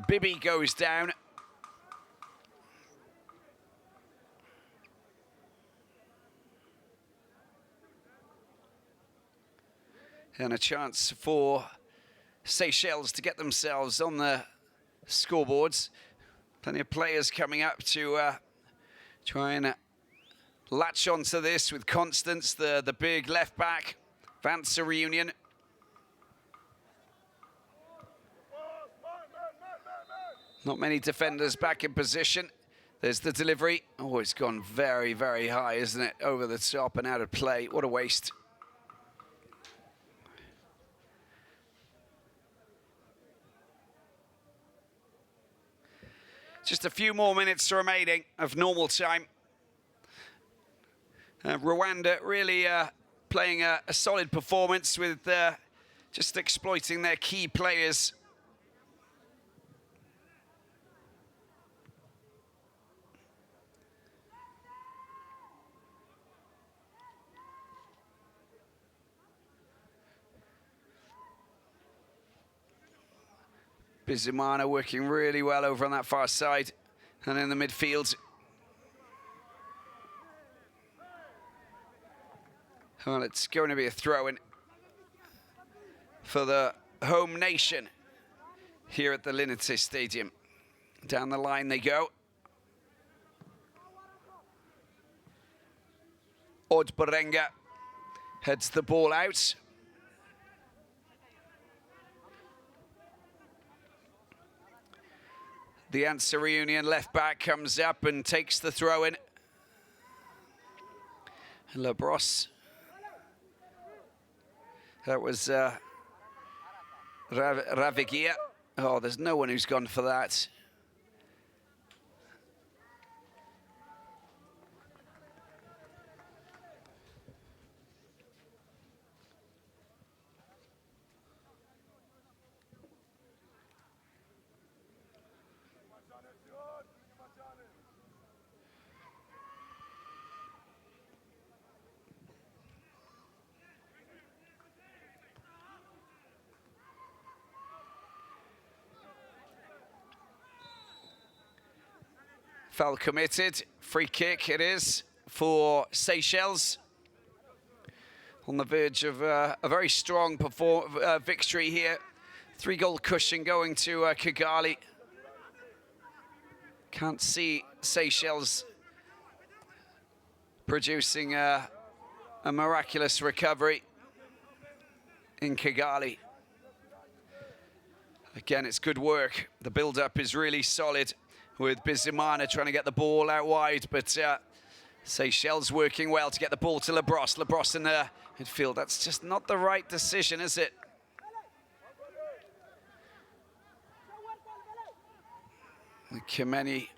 Bibi goes down. And a chance for Seychelles to get themselves on the scoreboards. Plenty of players coming up to try and latch onto this with Constance, the big left back, Vance Reunion. Not many defenders back in position. There's the delivery. Oh, it's gone very, very high, isn't it? Over the top and out of play. What a waste. Just a few more minutes remaining of normal time. Rwanda really playing a solid performance with just exploiting their key players. Bizimana working really well over on that far side and in the midfield. Well, it's going to be a throw-in for the home nation here at the Linate Stadium. Down the line they go. Odbarenga heads the ball out. The Answer Reunion left back comes up and takes the throw-in. Labros. That was Ravigia. Oh, there's no one who's gone for that. Foul committed, free kick it is for Seychelles. On the verge of a very strong victory here. 3-goal cushion going to Kigali. Can't see Seychelles producing a miraculous recovery in Kigali. Again, it's good work. The build-up is really solid, with Bizimana trying to get the ball out wide, but Seychelles working well to get the ball to Labros. Labros in the midfield. That's just not the right decision, is it? Kimeni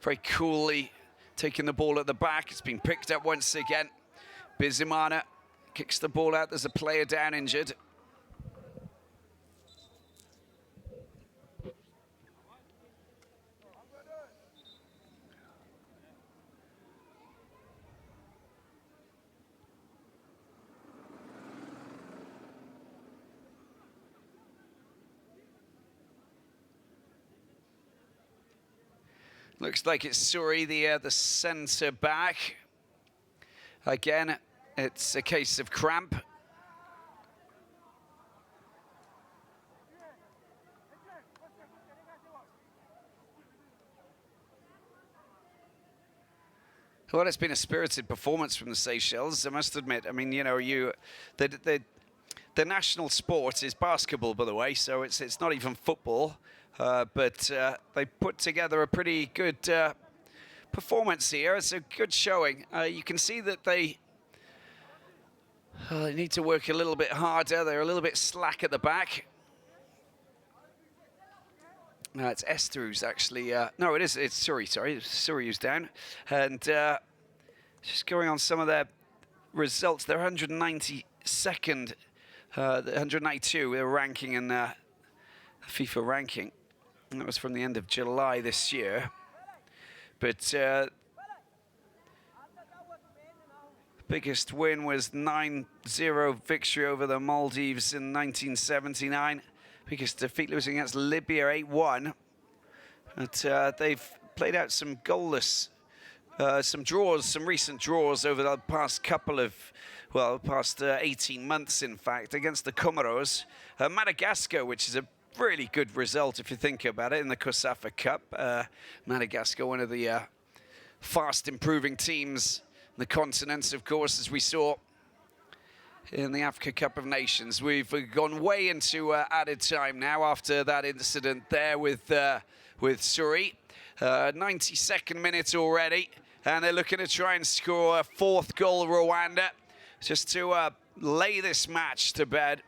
very coolly taking the ball at the back. It's been picked up once again. Bizimana kicks the ball out. There's a player down injured. Looks like it's Suri, the centre back. Again, it's a case of cramp. Well, it's been a spirited performance from the Seychelles, I must admit. I mean, you know, the national sport is basketball, by the way, so it's not even football. But they put together a pretty good performance here. It's a good showing. You can see that they Well, they need to work a little bit harder. They're a little bit slack at the back. No, it's Esther who's actually... no, it's Surrey, sorry. It's Surrey who's down. And just going on some of their results, they're 192nd, 192, their ranking in FIFA ranking. And that was from the end of July this year. But biggest win was 9-0 victory over the Maldives in 1979. Biggest defeat, losing against Libya 8-1. But they've played out some goalless, some draws, some recent draws over the past couple of, well, past 18 months, in fact, against the Comoros. Madagascar, which is a really good result if you think about it, in the COSAFA Cup. Madagascar, one of the fast improving teams in the continent, of course, as we saw in the Africa Cup of Nations. We've gone way into added time now after that incident there with Surrey. 92nd minute already, and they're looking to try and score a fourth goal, Rwanda, just to lay this match to bed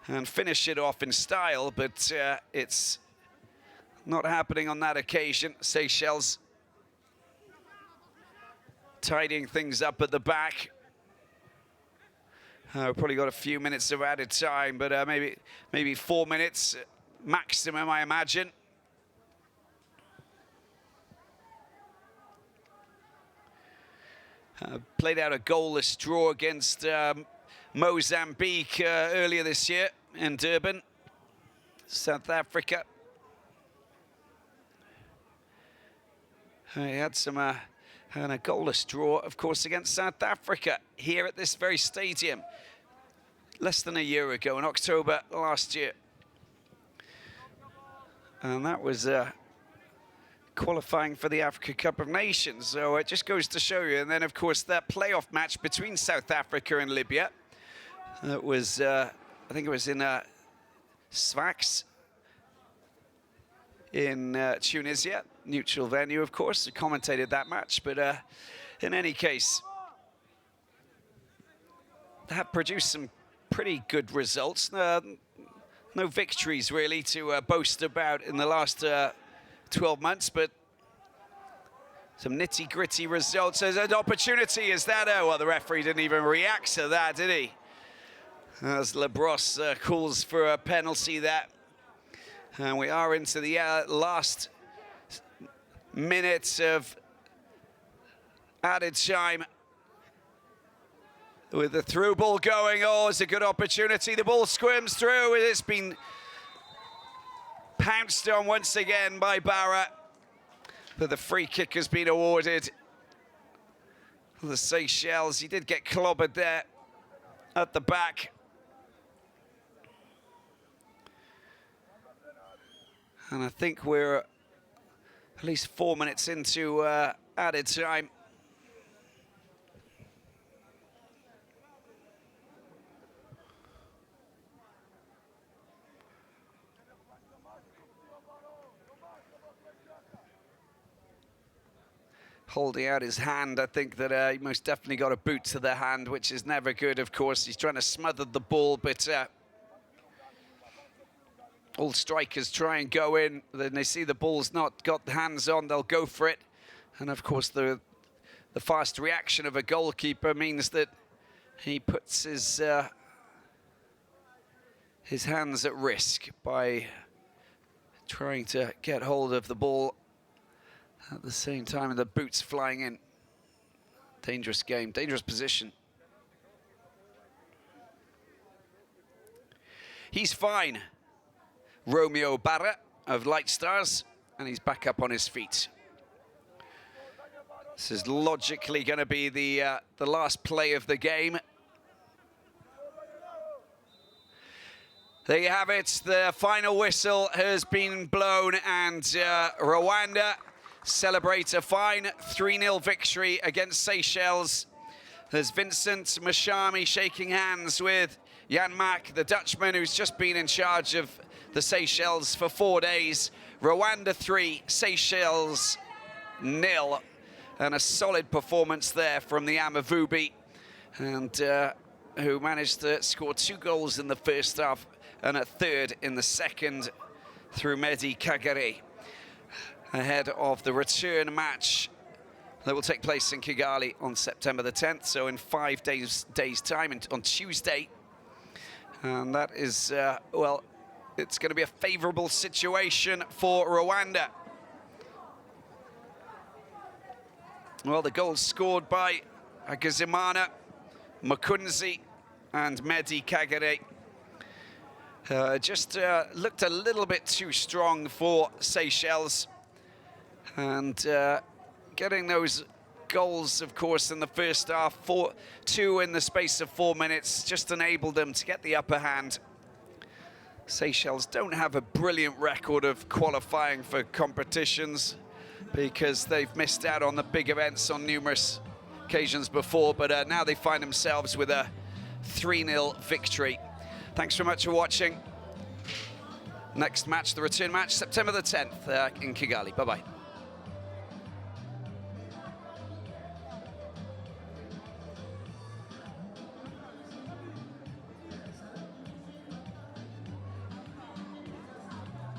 and finish it off in style, but it's not happening on that occasion. Seychelles tidying things up at the back. We've probably got a few minutes of added time, but maybe 4 minutes maximum, I imagine. Played out a goalless draw against Mozambique earlier this year in Durban, South Africa. He had some and a goalless draw, of course, against South Africa here at this very stadium less than a year ago, in October last year. And that was qualifying for the Africa Cup of Nations. So it just goes to show you. And then, of course, that playoff match between South Africa and Libya. That was, I think it was in Sfax in Tunisia. Neutral venue, of course. I commentated that match. But in any case, that produced some pretty good results. No victories, really, to boast about in the last 12 months, but some nitty-gritty results. There's an opportunity, is that? Oh, well, the referee didn't even react to that, did he? As Lebros calls for a penalty there. And we are into the last minutes of added time. With the through ball going, oh, it's a good opportunity. The ball squirms through. It's been pounced on once again by Barra. But the free kick has been awarded. The Seychelles, he did get clobbered there at the back. And I think we're at least 4 minutes into added time. Holding out his hand, I think that he most definitely got a boot to the hand, which is never good, of course. He's trying to smother the ball, but all strikers try and go in. Then they see the ball's not got hands on, they'll go for it. And of course, the fast reaction of a goalkeeper means that he puts his hands at risk by trying to get hold of the ball at the same time, and the boots flying in. Dangerous game, dangerous position. He's fine, Romeo Barra of Light Stars, and he's back up on his feet. This is logically going to be the last play of the game. There you have it. The final whistle has been blown, and Rwanda celebrate a fine 3-0 victory against Seychelles. There's Vincent Mashami shaking hands with Jan Mack, the Dutchman who's just been in charge of the Seychelles for 4 days. Rwanda 3, Seychelles 0. And a solid performance there from the Amavubi. And who managed to score 2 goals in the first half and a third in the second through Mehdi Kagere, ahead of the return match that will take place in Kigali on September the 10th, so in 5 days' time, on Tuesday. And that is, well, it's going to be a favourable situation for Rwanda. Well, the goals scored by Agazimana, Makunzi and Mehdi Kagere just looked a little bit too strong for Seychelles, and getting those goals, of course, in the first half, 2 in the space of 4 minutes, just enabled them to get the upper hand. Seychelles don't have a brilliant record of qualifying for competitions because they've missed out on the big events on numerous occasions before, but now they find themselves with a 3-0 victory. Thanks very much for watching. Next match, the return match, September the 10th in Kigali. Bye-bye.